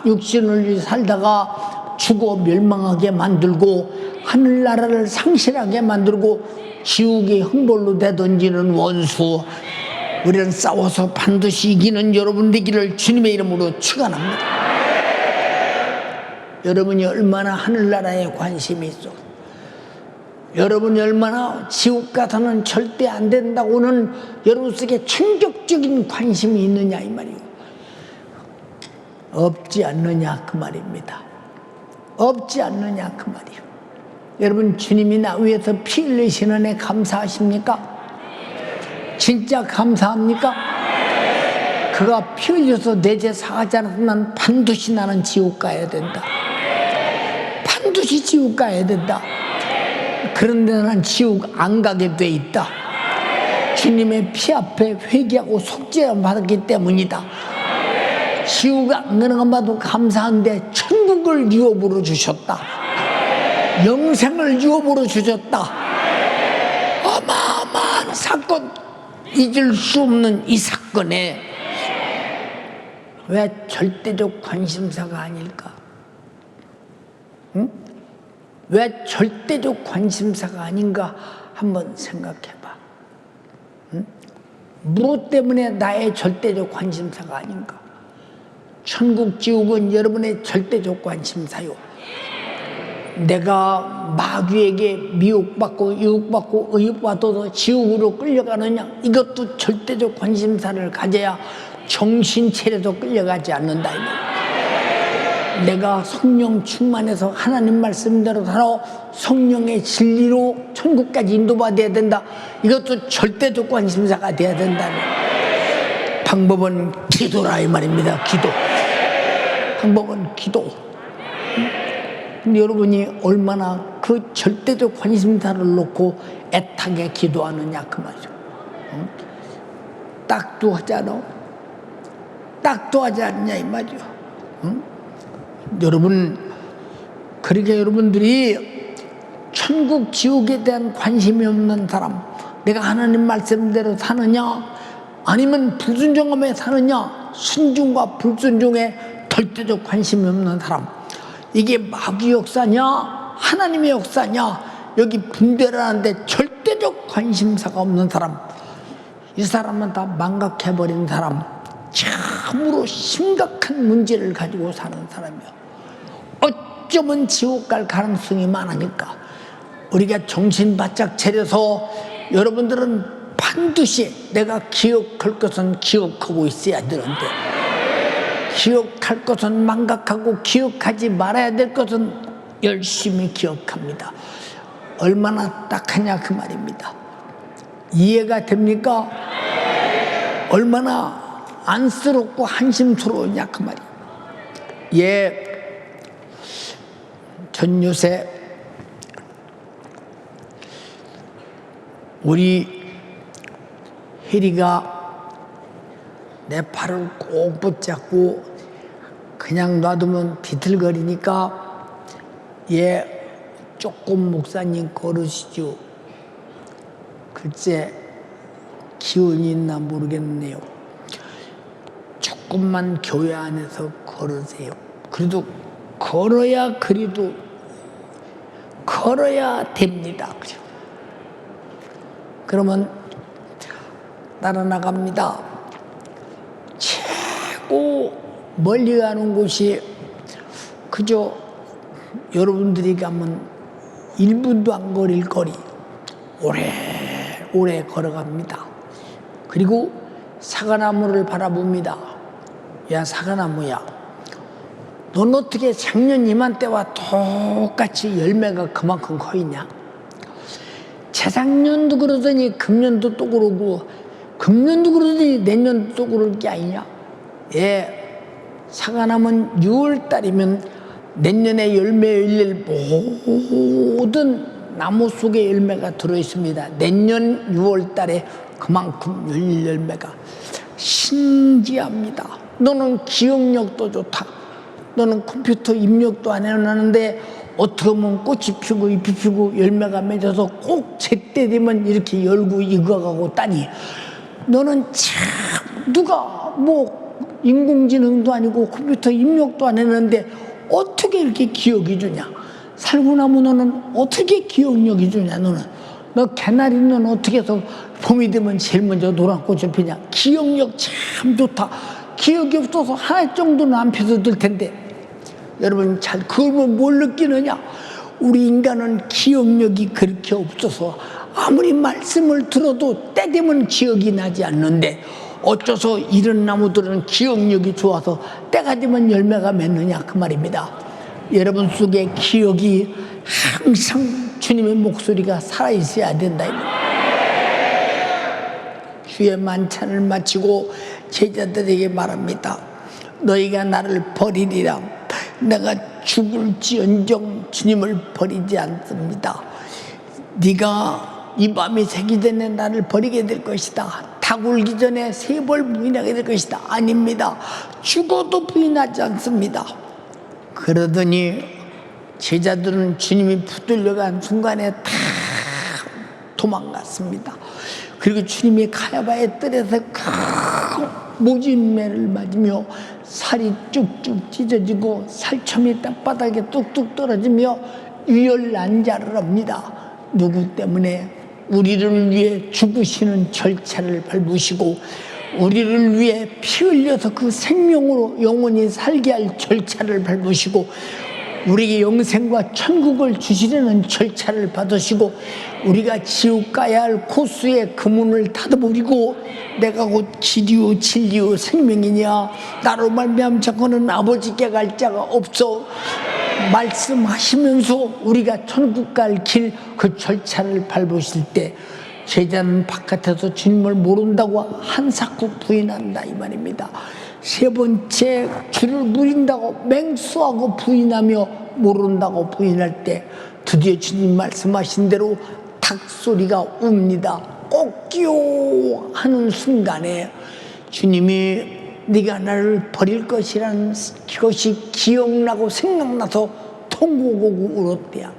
육신을 살다가 죽어 멸망하게 만들고 하늘나라를 상실하게 만들고 지옥의 형벌로 내던지는 원수, 우리는 싸워서 반드시 이기는 여러분 되기를 주님의 이름으로 축원합니다. 여러분이 얼마나 하늘나라에 관심이 있어. 여러분이 얼마나 지옥 가서는 절대 안 된다고는 여러분 속에 충격적인 관심이 있느냐 이 말이요. 없지 않느냐 그 말입니다. 없지 않느냐 그 말이요. 여러분 주님이 나 위해서 피 흘리시는 애 감사하십니까? 진짜 감사합니까? 그가 피 흘려서 내 죄 사하지 않았으면 반드시 나는 지옥 가야 된다. 반드시 지옥 가야 된다. 그런데 나는 지옥 안 가게 돼 있다. 주님의 피 앞에 회개하고 속죄를 받았기 때문이다. 지옥 안 가는 것만도 감사한데 천국을 유업으로 주셨다. 영생을 유업으로 주셨다. 어마어마한 사건, 잊을 수 없는 이 사건에 왜 절대적 관심사가 아닐까? 응? 왜 절대적 관심사가 아닌가 한번 생각해봐. 응? 무엇 때문에 나의 절대적 관심사가 아닌가? 천국 지옥은 여러분의 절대적 관심사요. 내가 마귀에게 미혹받고 유혹받고 의혹받아서 지옥으로 끌려가느냐, 이것도 절대적 관심사를 가져야 정신 차려도 끌려가지 않는다. 내가 성령 충만해서 하나님 말씀대로 살아 성령의 진리로 천국까지 인도받아야 된다. 이것도 절대적 관심사가 돼야 된다는 방법은 기도라 이 말입니다. 기도. 방법은 기도. 근데 여러분이 얼마나 그 절대적 관심사를 놓고 애타게 기도하느냐 그 말이죠. 딱도 하지 않아? 딱도 하지 않냐 이 말이요. 여러분, 그러니까 여러분들이 천국 지옥에 대한 관심이 없는 사람, 내가 하나님 말씀대로 사느냐 아니면 불순종하며 사느냐, 순종과 불순종에 절대적 관심이 없는 사람, 이게 마귀 역사냐 하나님의 역사냐 여기 분별을 하는데 절대적 관심사가 없는 사람, 이 사람은 다 망각해버린 사람, 참으로 심각한 문제를 가지고 사는 사람이야. 어쩌면 지옥 갈 가능성이 많으니까 우리가 정신 바짝 차려서 여러분들은 반드시 내가 기억할 것은 기억하고 있어야 되는데, 기억할 것은 망각하고 기억하지 말아야 될 것은 열심히 기억합니다. 얼마나 딱하냐 그 말입니다. 이해가 됩니까? 얼마나 안쓰럽고 한심스러우냐 그 말이에요. 예, 전 요새 우리 혜리가 내 팔을 꼭 붙잡고 그냥 놔두면 비틀거리니까 예, 조금 목사님 걸으시죠. 글쎄 기운이 있나 모르겠네요. 조금만 교회 안에서 걸으세요. 그래도 걸어야 그래도 걸어야 됩니다. 그러면 따라 나갑니다. 최고 멀리 가는 곳이 그저 여러분들이 가면 1분도 안 걸릴 거리 오래 걸어갑니다. 그리고 사과나무를 바라봅니다. 야 사과나무야, 넌 어떻게 작년 이맘때와 똑같이 열매가 그만큼 커있냐? 재작년도 그러더니 금년도 또 그러고 금년도 그러더니 내년도 또 그럴 게 아니냐? 예, 사과나무는 6월달이면 내년에 열매 열릴 모든 나무 속에 열매가 들어있습니다. 내년 6월달에 그만큼 열릴 열매가 신기합니다. 너는 기억력도 좋다. 너는 컴퓨터 입력도 안 해놨는데 어떻게 보면 꽃이 피고 잎이 피고 열매가 맺어서 꼭 제때 되면 이렇게 열고 익어가고 따니, 너는 참 누가 뭐 인공지능도 아니고 컴퓨터 입력도 안 했는데 어떻게 이렇게 기억이 주냐? 살고 나면 너는 어떻게 기억력이 주냐? 너 개나리는 어떻게 해서 봄이 되면 제일 먼저 노란 꽃을 피냐? 기억력 참 좋다. 기억이 없어서 하나 정도는 안 펴서 들 텐데 여러분 잘 그걸 뭘 느끼느냐? 우리 인간은 기억력이 그렇게 없어서 아무리 말씀을 들어도 때 되면 기억이 나지 않는데 어째서 이런 나무들은 기억력이 좋아서 때가 되면 열매가 맺느냐 그 말입니다. 여러분 속에 기억이 항상 주님의 목소리가 살아있어야 된다. 주의 만찬을 마치고 제자들에게 말합니다. 너희가 나를 버리리라. 내가 죽을지언정 주님을 버리지 않습니다. 네가 이 밤이 새기 전에 나를 버리게 될 것이다. 닭 울기 전에 3번 부인하게 될 것이다. 아닙니다. 죽어도 부인하지 않습니다. 그러더니 제자들은 주님이 붙들려간 순간에 다 도망갔습니다. 그리고 주님이 가야바의 뜰에서 큰 모진매를 맞으며 살이 쭉쭉 찢어지고 살점이 땅바닥에 뚝뚝 떨어지며 유혈난자를 합니다. 누구 때문에? 우리를 위해 죽으시는 절차를 밟으시고 우리를 위해 피 흘려서 그 생명으로 영원히 살게 할 절차를 밟으시고 우리에게 영생과 천국을 주시려는 절차를 받으시고 우리가 지옥 가야 할 코스의 그 문을 닫아버리고 내가 곧 길이요 진리요 생명이냐 나로 말미암아 자고는 아버지께 갈 자가 없어 말씀하시면서 우리가 천국 갈 길 그 절차를 밟으실 때 제자는 바깥에서 주님을 모른다고 한사코 부인한다 이 말입니다. 3번째 주를 부린다고 맹수하고 부인하며 모른다고 부인할 때 드디어 주님 말씀하신 대로 닭소리가 웁니다. 꼭기요 하는 순간에 주님이 네가 나를 버릴 것이라는 것이 기억나고 생각나서 통곡하고 울었대요.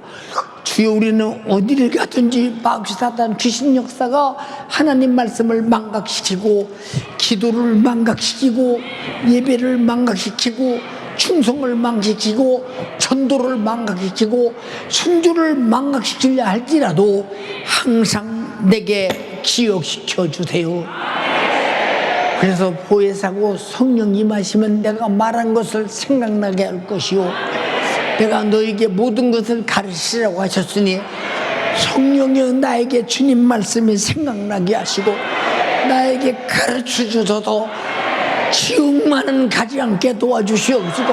주여 우리는 어디를 가든지 마귀 사단 귀신 역사가 하나님 말씀을 망각시키고 기도를 망각시키고 예배를 망각시키고 충성을 망각시키고 전도를 망각시키고 순교를 망각시키려 할지라도 항상 내게 기억시켜 주세요. 그래서 보혜사고 성령 임하시면 내가 말한 것을 생각나게 할 것이요 내가 너에게 모든 것을 가르치라고 하셨으니 성령이 나에게 주님 말씀이 생각나게 하시고 나에게 가르쳐 주셔서 지옥만은 가지 않게 도와주시옵시고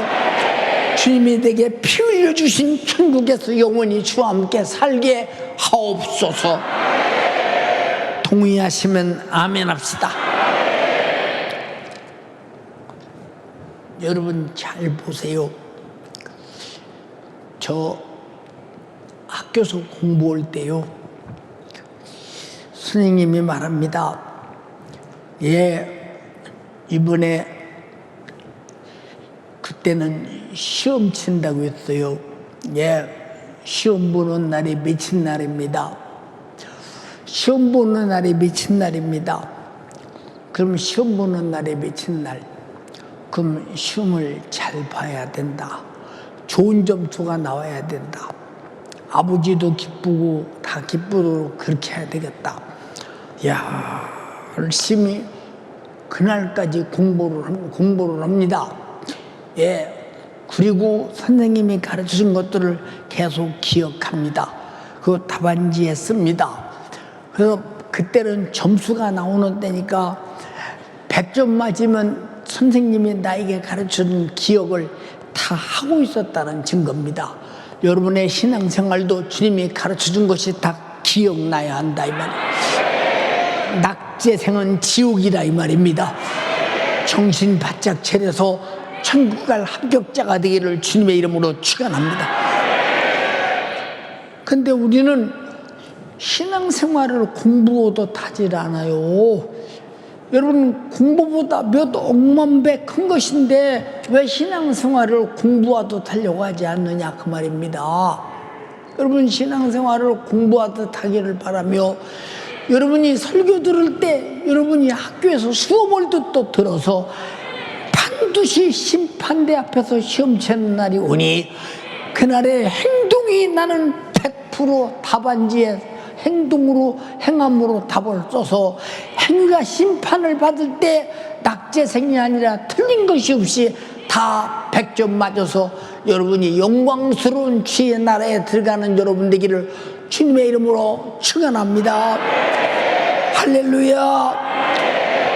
주님이 내게 피 흘려 주신 천국에서 영원히 주와 함께 살게 하옵소서. 동의하시면 아멘 합시다. 여러분 잘 보세요. 저 학교에서 공부할 때요 선생님이 말합니다. 이번에 그때는 시험 친다고 했어요. 시험 보는 날이 미친 날입니다. 시험 보는 날이 미친 날입니다. 그럼 시험 보는 날이 미친 날 그럼 시험을 잘 봐야 된다. 좋은 점수가 나와야 된다. 아버지도 기쁘고 다 기쁘도록 그렇게 해야 되겠다. 열심히 그날까지 공부를 합니다. 그리고 선생님이 가르쳐준 것들을 계속 기억합니다. 그 답안지에 씁니다. 그래서 그때는 점수가 나오는 때니까 100점 맞으면 선생님이 나에게 가르쳐준 기억을 다 하고 있었다는 증거입니다. 여러분의 신앙생활도 주님이 가르쳐준 것이 다 기억나야 한다 이 말이에요. 낙제생은 지옥이라 이 말입니다. 정신 바짝 차려서 천국 갈 합격자가 되기를 주님의 이름으로 축원합니다. 근데 우리는 신앙생활을 공부로도 타질 않아요. 여러분 공부보다 몇 억만 배 큰 것인데 왜 신앙생활을 공부하듯 하려고 하지 않느냐 그 말입니다. 여러분 신앙생활을 공부하듯 하기를 바라며 여러분이 설교 들을 때 여러분이 학교에서 수업을 듣도 들어서 반드시 심판대 앞에서 시험 치는 날이 오니 그날의 행동이 나는 100% 답안지에 행동으로 행함으로 답을 써서 행위가 심판을 받을 때 낙제생이 아니라 틀린 것이 없이 다 100점 맞아서 여러분이 영광스러운 주의 나라에 들어가는 여러분 되기를 주님의 이름으로 축원합니다. 할렐루야,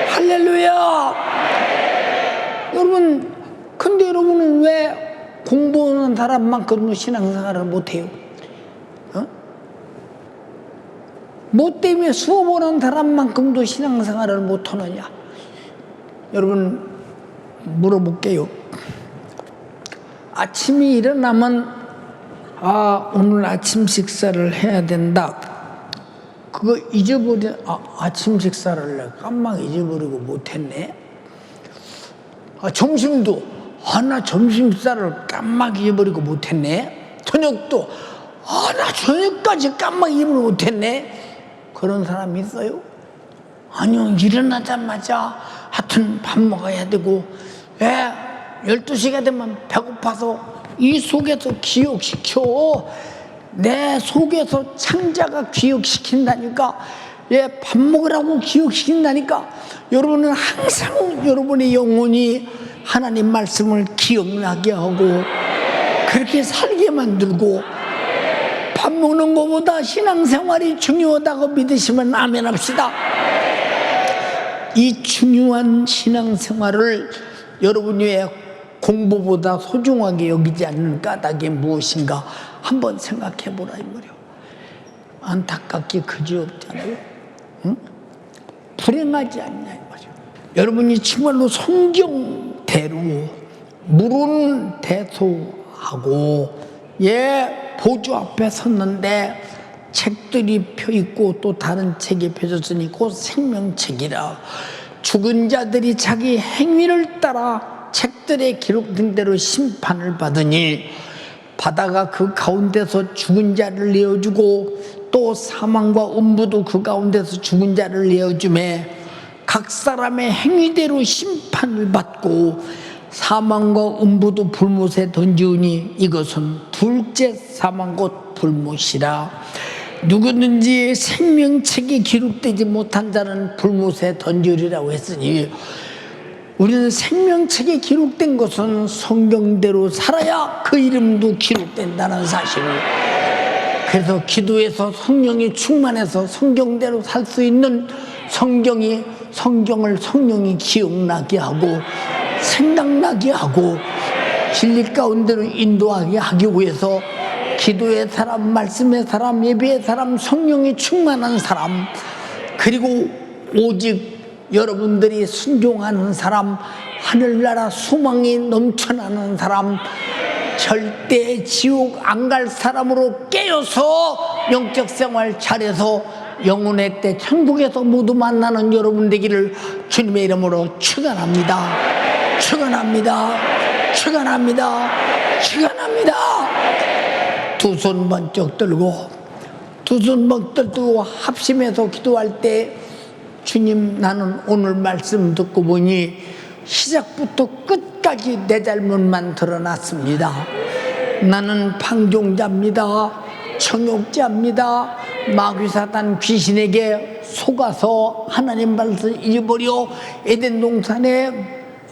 할렐루야. 여러분, 근데 여러분은 왜 공부하는 사람만큼 신앙생활을 못해요? 뭐 때문에 수업하는 사람만큼도 신앙생활을 못하느냐? 여러분, 물어볼게요. 아침에 일어나면 오늘 아침 식사를 해야 된다. 그거 아침 식사를 내가 깜빡 잊어버리고 못했네. 점심도 나 점심 식사를 깜빡 잊어버리고 못했네. 저녁도 나 저녁까지 깜빡 잊어버리고 못했네. 그런 사람이 있어요? 아니요, 일어나자마자 하여튼 밥 먹어야 되고 12시가 되면 배고파서 이 속에서 기억시켜. 내 속에서 창자가 기억시킨다니까. 밥 먹으라고 기억시킨다니까. 여러분은 항상 여러분의 영혼이 하나님 말씀을 기억나게 하고 그렇게 살게 만들고, 밥 먹는 것보다 신앙생활이 중요하다고 믿으시면 아멘 합시다. 이 중요한 신앙생활을 여러분이 왜 공부보다 소중하게 여기지 않는 까닭이 무엇인가 한번 생각해 보라 이 말이요. 안타깝게 그지없잖아요. 응? 불행하지 않냐 이 말이요. 여러분이 정말로 성경대로 물은 대소하고 보주 앞에 섰는데 책들이 펴있고 또 다른 책이 펴졌으니 곧 생명책이라. 죽은 자들이 자기 행위를 따라 책들에 기록된 대로 심판을 받으니 바다가 그 가운데서 죽은 자를 내어주고 또 사망과 음부도 그 가운데서 죽은 자를 내어주매 각 사람의 행위대로 심판을 받고 사망과 음부도 불못에 던지우니 이것은 둘째 사망 곧 불못이라. 누구든지 생명책에 기록되지 못한 자는 불못에 던지우리라고 했으니 우리는 생명책에 기록된 것은 성경대로 살아야 그 이름도 기록된다는 사실을, 그래서 기도에서 성령이 충만해서 성경대로 살 수 있는 성경을 성령이 기억나게 하고 생각나게 하고 진리 가운데로 인도하게 하기 위해서 기도의 사람, 말씀의 사람, 예배의 사람, 성령이 충만한 사람, 그리고 오직 여러분들이 순종하는 사람, 하늘나라 소망이 넘쳐나는 사람, 절대 지옥 안 갈 사람으로 깨어서 영적 생활 잘해서 영혼의 때 천국에서 모두 만나는 여러분 되기를 주님의 이름으로 축원합니다. 축원합니다. 축원합니다. 축원합니다. 두 손 번쩍 들고 합심해서 기도할 때, 주님, 나는 오늘 말씀 듣고 보니 시작부터 끝까지 내 잘못만 드러났습니다. 나는 방종자입니다. 정욕자입니다. 마귀사단 귀신에게 속아서 하나님 말씀 잊어버려 에덴 동산에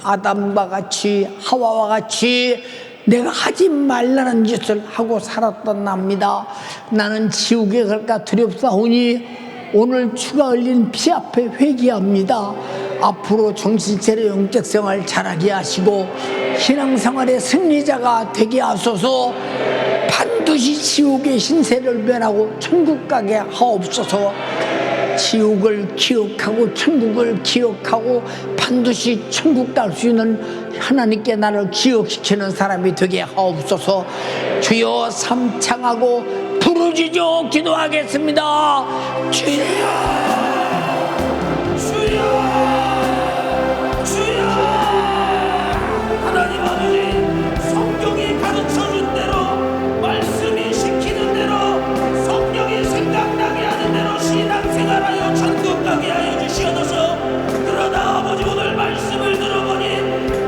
아담과 같이 하와와 같이 내가 하지 말라는 짓을 하고 살았던 납니다. 나는 지옥에 갈까 두렵사오니 오늘 주가 흘린 피 앞에 회개합니다. 앞으로 정신차려 영적 생활 잘하게 하시고 신앙생활의 승리자가 되게 하소서. 반드시 지옥의 신세를 면하고 천국 가게 하옵소서. 지옥을 기억하고 천국을 기억하고 반드시 천국 갈 수 있는 하나님께 나를 기억시키는 사람이 되게 하옵소서. 주여, 삼창하고 부르짖어 기도하겠습니다. 주여, 주여, 주여. 하나님 아버지, 성경이 가르쳐준 대로, 말씀이 시키는 대로, 성령이 생각나게 하는 대로 신앙생활하여 천국 가게 하여 주시옵소서. 그러나 아버지, 오늘 말씀을 들어보니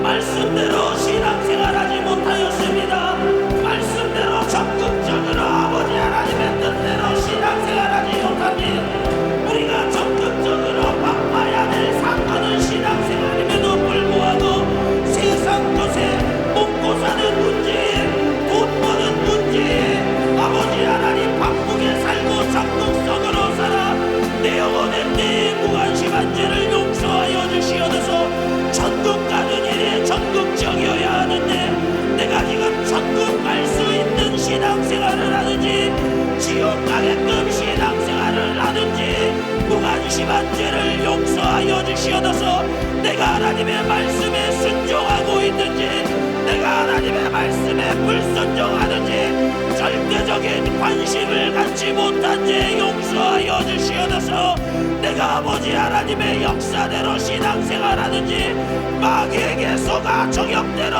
말씀대로 신앙생활하지 못하였습니다. 말씀대로 적극적으로 아버지 하나님의 뜻대로 신앙생활하지 못하니 우리가 내 무관심한 죄를 용서하여 주시옵소서. 천국 가는 일에 적극적이어야 하는데 내가 지금 천국 갈 수 있는 신앙생활을 하는지 지옥 가게끔 신앙생활을 하는지 무관심한 죄를 용서하여 주시옵소서. 내가 하나님의 말씀에 순종하고 있는지 내가 하나님의 말씀에 불순종하는지 절대적인 관심을 갖지 못한 죄 용서하여 주시옵소서. 내가 아버지 하나님의 역사대로 신앙생활하는지 마귀에게 속아 정욕대로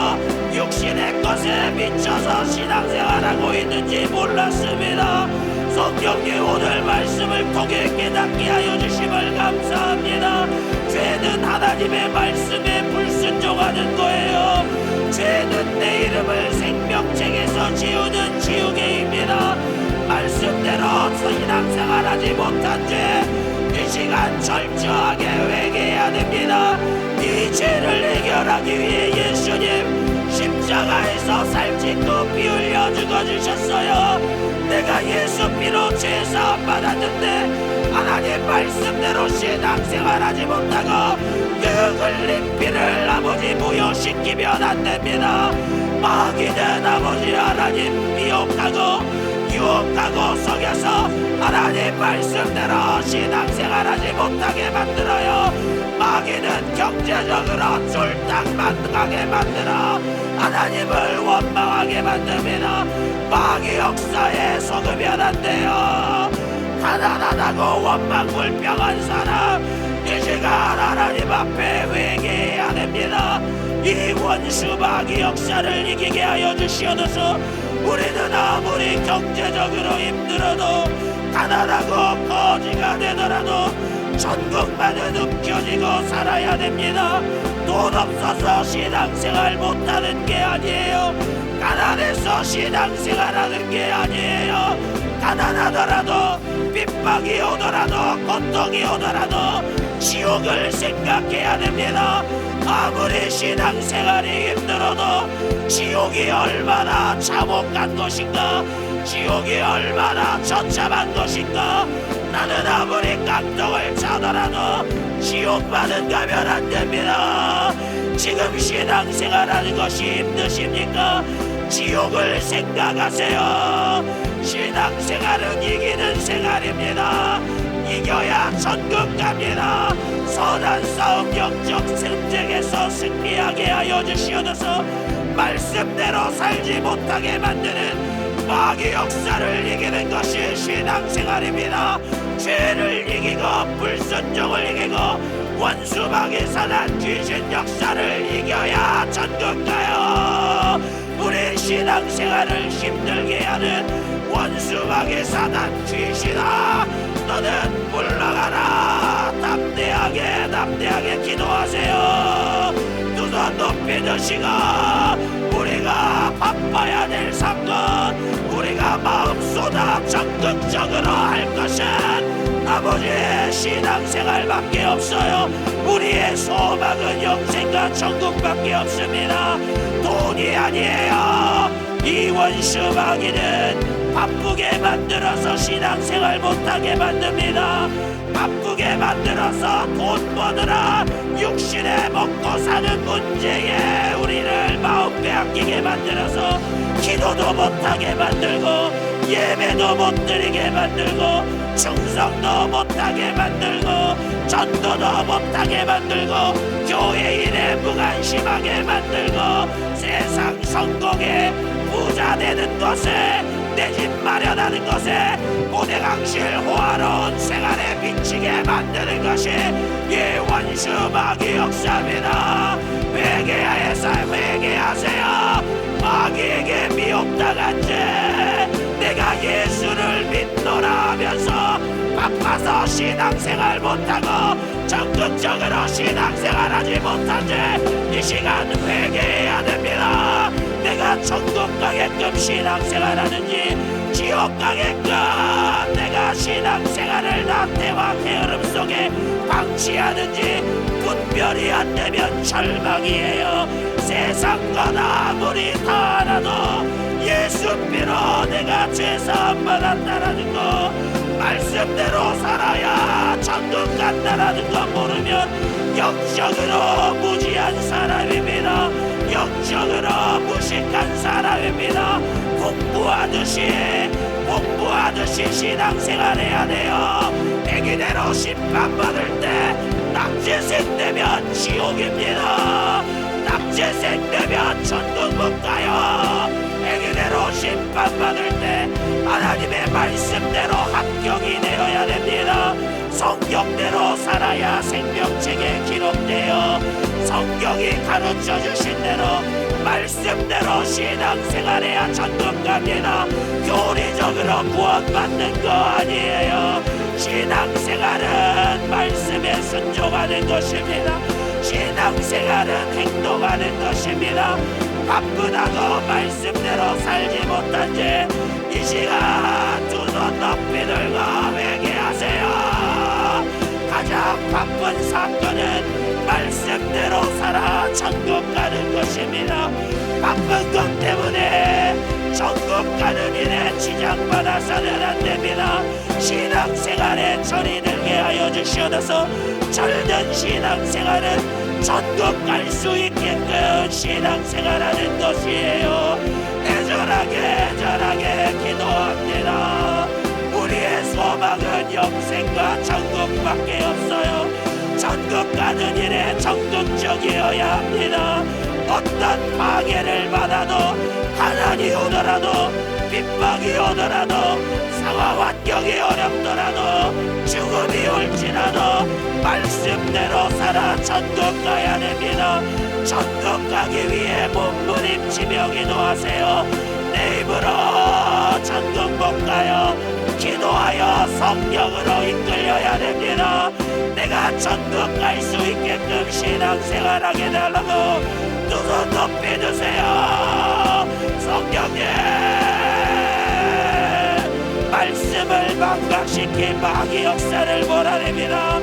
육신의 것에 미쳐서 신앙생활하고 있는지 몰랐습니다. 성경님 오늘 말씀을 통해 깨닫게 하여 주심을 감사합니다. 죄는 하나님의 말씀에 불순종하는 거예요. 죄는 내 이름을 생명책에서 지우는 지우개입니다. 말씀대로 신앙생활하지 못한 죄 이 시간 철저하게 회개해야 됩니다. 이 죄를 해결하기 위해 예수님 십자가에서 살짓고 피 흘려 죽어주셨어요. 내가 예수 피로 죄사함 받았는데 하나님 말씀대로 신앙생활하지 못하고 그 흘린 피를 아버지 무효시키면 안됩니다. 마귀는 아버지 하나님 미혹하고 유혹하고 속여서 하나님 말씀대로 신앙생활하지 못하게 만들어요. 마귀는 경제적으로 쫄딱만하게 만들어 하나님을 원망하게 만듭니다. 마귀 역사에 속으면 안 돼요. 가난하다고 원망 불평한 사람 이 시간 하나님 앞에 회개해야 됩니다. 이 원수 마귀 역사를 이기게 하여 주시옵소서. 우리는 아무리 경제적으로 힘들어도 가난하고 거지가 되더라도 천국만은 움켜쥐고 살아야 됩니다. 돈 없어서 신앙생활 못하는 게 아니에요. 가난해서 신앙생활하는 게 아니에요. 가난하더라도 핍박이 오더라도 고통이 오더라도 지옥을 생각해야 됩니다. 아무리 신앙생활이 힘들어도 지옥이 얼마나 참혹한 것인가, 지옥이 얼마나 처참한 것인가. 나는 아무리 깡통을 차더라도 지옥만은 가면 안 됩니다. 지금 신앙생활하는 것이 힘드십니까? 지옥을 생각하세요. 신앙생활은 이기는 생활입니다. 이겨야 천국 갑니다. 선한 싸움 영적 승쟁에서 승리하게 하여 주시옵소서. 말씀대로 살지 못하게 만드는 마귀 역사를 이기는 것이 신앙생활입니다. 죄를 이기고 불순종을 이기고 원수 마귀 사단 귀신 역사를 이겨야 천국 가요. 우리 신앙생활을 힘들게 하는 원수 마귀 사단 귀신아, 너는 물러가라. 담대하게 기도하세요. 두 손 높이 드시고 우리가 바빠야 될 사건, 우리가 마음쏟아 적극적으로 할 것은 아버지의 신앙생활밖에 없어요. 우리의 소망은 영생과 천국밖에 없습니다. 돈이 아니에요. 이 원수 마귀는 바쁘게 만들어서 신앙생활 못하게 만듭니다. 바쁘게 만들어서 돈 버느라 육신에 먹고 사는 문제에 우리를 마음 빼앗기게 만들어서 기도도 못하게 만들고 예배도 못 드리게 만들고 충성도 못하게 만들고 전도도 못하게 만들고 교회 일에 무관심하게 만들고 세상 성공에 부자 되는 것에 내 집 마련하는 것에 고대강실 호화로운 생활에 미치게 만드는 것이 이 원수 마귀 역사입니다. 회개하세요. 마귀에게 미혹당한 죄, 내가 예수를 믿노라 하면서 바빠서 신앙생활 못하고 적극적으로 신앙생활하지 못한 죄, 이 시간 회개해야 됩니다. 내가 천국 가게끔 신앙생활하는지 지옥 가게끔 내가 신앙생활을 나태와 게으름 속에 방치하는지 분별이 안 되면 절망이에요. 세상 것 아무리 다 알아도 예수 피로 내가 죄사함 받았다라는 거, 말씀대로 살아야 천국 가는 영적으로 무지한 사람입니다. 영적으로 무식한 사람입니다. 공부하듯이 신앙생활 해야 돼요. 애기대로 심판받을 때 낙제생 되면 지옥입니다. 낙제생 되면 천국 못 가요. 애기대로 심판받을 때 하나님의 말씀대로 합격이 되어야 됩니다. 성경대로 살아야 생명책에 기록되어 성경이 가르쳐 주신 대로 말씀대로 신앙생활해야 천국 갑니다. 교리적으로 구원받는 거 아니에요. 신앙생활은 말씀에 순종하는 것입니다. 신앙생활은 행동하는 것입니다. 바쁘다고 말씀대로 살지 못한지 이 시간 두 손 높이 들고 회개하세요. 가장 바쁜 사건은 말씀대로 살아 천국 가는 것입니다. 바쁜 것 때문에 천국 가는 일에 지장받아서는 안 됩니다. 신앙생활에 철이 들게 하여 주시옵소서. 철든 신앙생활은 천국 갈 수 있게끔 신앙생활하는 것이에요. 애절하게 기도합니다. 우리의 소망은 영생과 천국밖에 없어요. 천국 가는 일에 적극적이어야 합니다. 어떤 방해를 받아도 가난이 오더라도 핍박이 오더라도 상황 환경이 어렵더라도 죽음이 올지라도 말씀대로 살아 천국 가야 됩니다. 천국 가기 위해 몸부림치며 기도하세요. 내 입으로 천국 못 가요. 기도하여 성령으로 이끌려야 됩니다. 내가 천국 갈 수 있게끔 신앙생활하게 달라고 두 손 높이 드세요. 성령님 말씀을 망각시킨 마귀 역사를 몰아냅니다.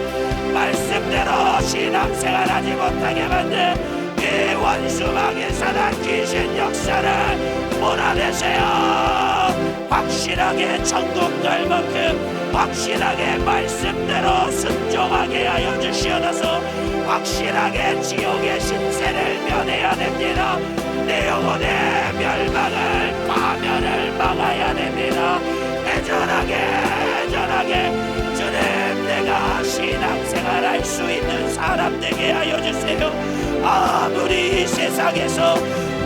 말씀대로 신앙생활하지 못하게 만든 이 원수 마귀 사단 귀신 역사를 몰아내세요. 확실하게 천국 갈 만큼 확실하게 말씀대로 순종하게 하여 주시옵소서. 확실하게 지옥의 신세를 면해야 됩니다. 내 영혼의 멸망을 파멸을 막아야 됩니다. 애절하게 주님 내가 신앙생활할 수 있는 사람 되게 하여 주세요. 아무리 이 세상에서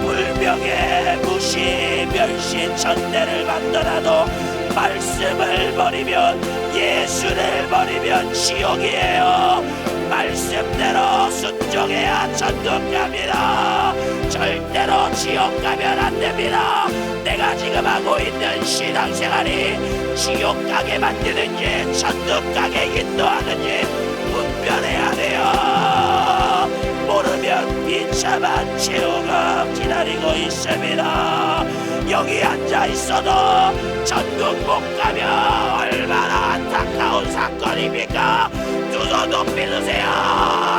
불명예 무시 멸시 천대를 받더라도 말씀을 버리면 예수를 버리면 지옥이에요. 말씀대로 순종해야 천국 갑니다. 절대로 지옥 가면 안 됩니다. 내가 지금 하고 있는 신앙생활이 지옥 가게 만드는지 천국 가게 인도하는지 분별해야 돼요. 모르면 비참한 최후가 기다리고 있습니다. 여기 앉아 있어도 천국 못 가면 얼마나 안타까운 사건입니까? 두 손 높이 드세요.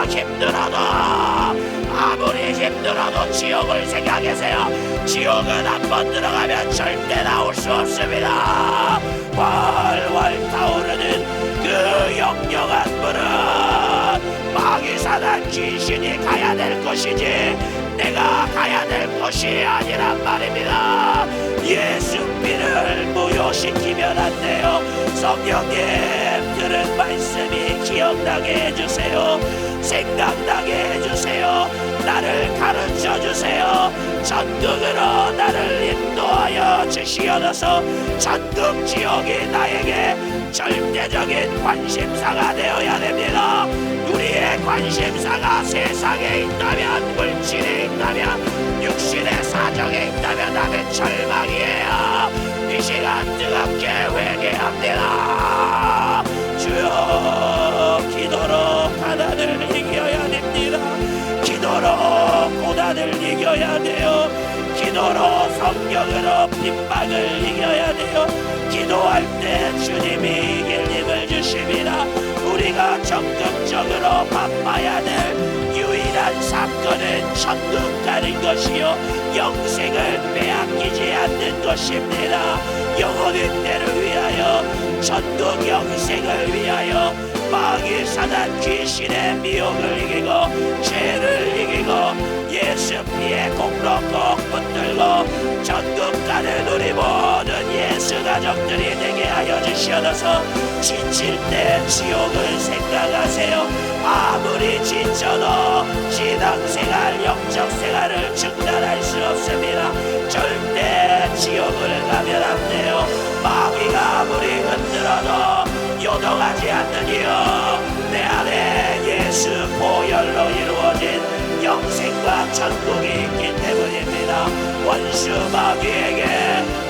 힘들어도 아무리 힘들어도 지옥을 생각하세요. 지옥은 한 번 들어가면 절대 나올 수 없습니다. 활활 타오르는 그 영영한 물은 마귀 사단 귀신이 가야 될 것이지 내가 가야 될 것이 아니란 말입니다. 예수 피를 무효시키면 안 돼요. 성령님 들은 말씀이 기억나게 해주세요. 생각나게 해주세요. 나를 가르쳐 주세요. 천국으로 나를 인도하여 주시옵소서. 천국 지옥이 나에게 절대적인 관심사가 되어야 됩니다. 우리의 관심사가 세상에 있다면 물질에 있다면 육신의 사정에 있다면 나는 절망이에요. 이 시간 뜨겁게 회개합니다. 주여 기도로 가난을 이겨야 됩니다. 기도로 고난을 이겨야 돼요. 기도로 성령으로 핍박을 이겨야 돼요. 기도할 때 주님이 이길 힘을 주십니다. 우리가 적극적으로 바빠야 될 유일한 사건은 천국 가는 것이요 영생을 빼앗기지 않는 것입니다. 영원한 때를 위하여 천국 영생을 위하여 마귀 사단 귀신의 미혹을 이기고 죄를 이기고 예수 피의 공로 꼭 붙들고 전국 가는 우리 모든 예수 가족들이 되게 하여 주시옵소서. 지칠 때 지옥을 생각하세요. 아무리 지쳐도 신앙생활 영적생활을 중단할 수 없습니다. 절대 지옥을 가면 안 돼요. 마귀가 아무리 흔들어도 요동하지 않느니요. 내 안에 예수 보혈로 이루어진 영생과 천국이 있기 때문입니다. 원수 마귀에게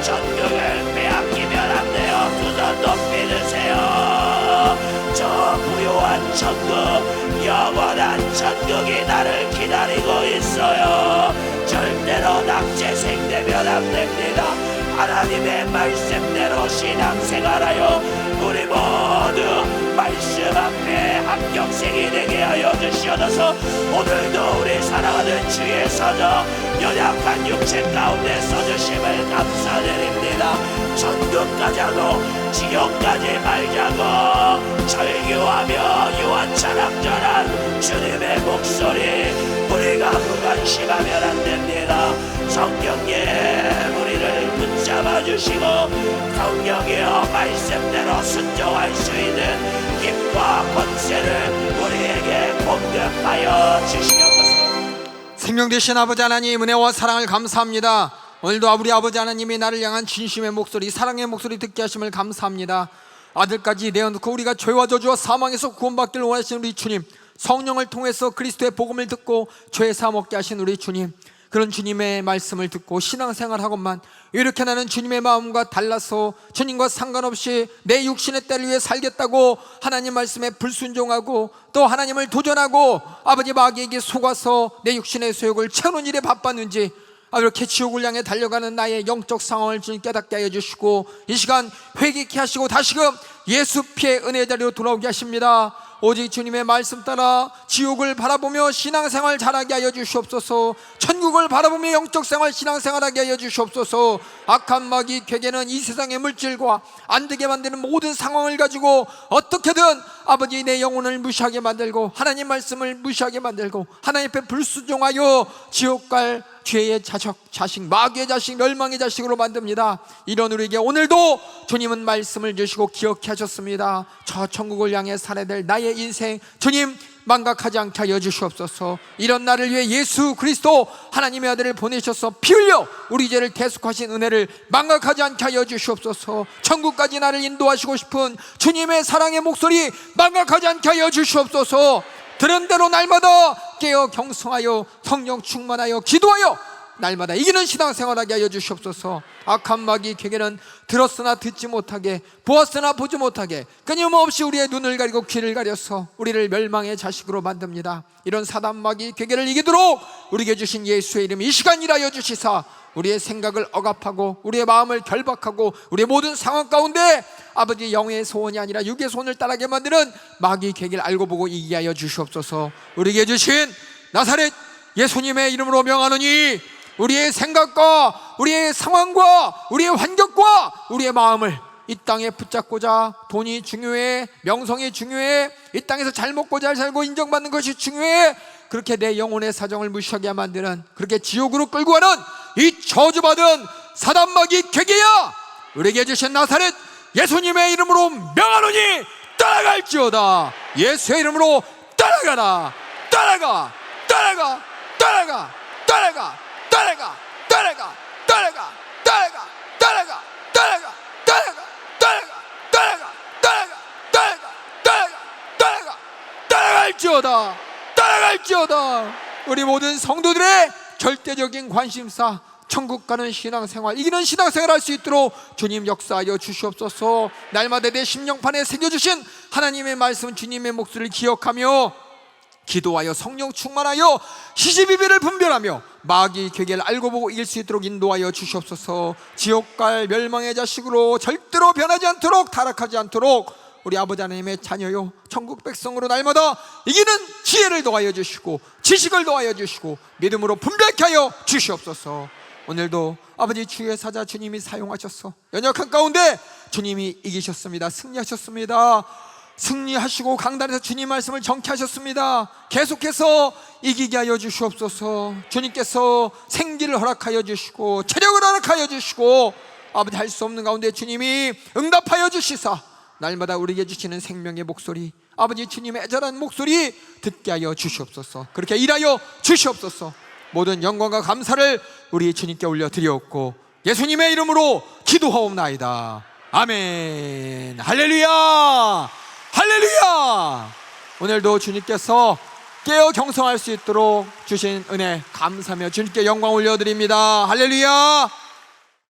천국을 빼앗기면 안 돼요. 두 손 높이 드세요. 저 부요한 천국, 영원한 천국이 나를 기다리고 있어요. 절대로 낙제생되면 안 됩니다. 하나님의 말씀대로 신앙생활하여 우리 모두 말씀 앞에 합격생이 되게 하여 주시옵소서. 오늘도 우리 사랑하는 주의 서적 연약한 육체 가운데 써주심을 감사드립니다. 천국 가자고 지옥 가지 말자고 절규하며 유언자랑전한 주님의 목소리 우리가 무관심하면 안 됩니다. 성령님 우리를 붙잡아 주시고 성령이여 말씀대로 순종할 수 있는 힘과 권세를 우리에게 공급하여 주시옵소서. 생명 되신 아버지 하나님, 은혜와 사랑을 감사합니다. 오늘도 우리 아버지 하나님이 나를 향한 진심의 목소리, 사랑의 목소리 듣게 하심을 감사합니다. 아들까지 내어놓고 우리가 죄와 저주와 사망에서 구원받기를 원하시는 우리 주님, 성령을 통해서 그리스도의 복음을 듣고 죄 사먹게 하신 우리 주님, 그런 주님의 말씀을 듣고 신앙생활하고만 이렇게 나는 주님의 마음과 달라서 주님과 상관없이 내 육신의 때를 위해 살겠다고 하나님 말씀에 불순종하고 또 하나님을 도전하고 아버지 마귀에게 속아서 내 육신의 소욕을 채우는 일에 바빴는지 이렇게 지옥을 향해 달려가는 나의 영적 상황을 주님 깨닫게 하여 주시고 이 시간 회개케 하시고 다시금 예수 피의 은혜 자리로 돌아오게 하십니다. 오직 주님의 말씀 따라 지옥을 바라보며 신앙생활 잘하게 하여 주시옵소서. 천국을 바라보며 영적생활 신앙생활하게 하여 주시옵소서. 악한 마귀 괴계는 이 세상의 물질과 안되게 만드는 모든 상황을 가지고 어떻게든 아버지 내 영혼을 무시하게 만들고 하나님 말씀을 무시하게 만들고 하나님 앞에 불순종하여 지옥 갈 죄의 자식, 마귀의 자식, 멸망의 자식으로 만듭니다. 이런 우리에게 오늘도 주님은 말씀을 주시고 기억해 하셨습니다. 저 천국을 향해 살아야 될 나의 인생 주님 망각하지 않게 하여 주시옵소서. 이런 나를 위해 예수 그리스도 하나님의 아들을 보내셔서 피 흘려 우리 죄를 대속하신 은혜를 망각하지 않게 하여 주시옵소서. 천국까지 나를 인도하시고 싶은 주님의 사랑의 목소리 망각하지 않게 하여 주시옵소서. 들은 대로 날마다 깨어 경성하여 성령 충만하여 기도하여 날마다 이기는 신앙생활하게 하여 주시옵소서. 악한 마귀 괴계는 들었으나 듣지 못하게 보았으나 보지 못하게 끊임없이 우리의 눈을 가리고 귀를 가려서 우리를 멸망의 자식으로 만듭니다. 이런 사단 마귀 괴계를 이기도록 우리에게 주신 예수의 이름 이 시간 일하여 주시사 우리의 생각을 억압하고 우리의 마음을 결박하고 우리의 모든 상황 가운데 아버지 영의 소원이 아니라 육의 소원을 따르게 만드는 마귀 괴계를 알고 보고 이기게 하여 주시옵소서. 우리에게 주신 나사렛 예수님의 이름으로 명하노니 우리의 생각과 우리의 상황과 우리의 환경과 우리의 마음을 이 땅에 붙잡고자 돈이 중요해, 명성이 중요해, 이 땅에서 잘 먹고 잘 살고 인정받는 것이 중요해, 그렇게 내 영혼의 사정을 무시하게 만드는 그렇게 지옥으로 끌고 가는 이 저주받은 사단 마귀 괴계야 우리에게 주신 나사렛 예수님의 이름으로 명하노니 따라갈지어다. 예수의 이름으로 따라가라. 따라가 따라가 따라가 따라가 따라가 따라가 따라가 따라가 따라가 따라가 따라가 따라가 따라가 따라가 따라가 따라가 따라가 따라갈지어다. 따라갈지어다. 우리 모든 성도들의 절대적인 관심사 천국 가는 신앙생활, 이기는 신앙생활 할 수 있도록 주님 역사하여 주시옵소서. 날마다 내 심령판에 새겨주신 하나님의 말씀 주님의 목소리를 기억하며 기도하여 성령 충만하여 시시비비를 분별하며 마귀 괴계를 알고 보고 이길 수 있도록 인도하여 주시옵소서. 지옥갈 멸망의 자식으로 절대로 변하지 않도록 타락하지 않도록 우리 아버지 하나님의 자녀요 천국 백성으로 날마다 이기는 지혜를 더하여 주시고 지식을 더하여 주시고 믿음으로 분별케 하여 주시옵소서. 오늘도 아버지 주의 사자 주님이 사용하셔서 연약한 가운데 주님이 이기셨습니다. 승리하셨습니다. 승리하시고 강단에서 주님 말씀을 정케하셨습니다. 계속해서 이기게 하여 주시옵소서. 주님께서 생기를 허락하여 주시고 체력을 허락하여 주시고 아버지 할 수 없는 가운데 주님이 응답하여 주시사 날마다 우리에게 주시는 생명의 목소리, 아버지 주님의 애절한 목소리 듣게 하여 주시옵소서. 그렇게 일하여 주시옵소서. 모든 영광과 감사를 우리 주님께 올려드리옵고 예수님의 이름으로 기도하옵나이다. 아멘. 할렐루야, 할렐루야. 오늘도 주님께서 깨어 경성할 수 있도록 주신 은혜 감사하며 주님께 영광 올려드립니다. 할렐루야.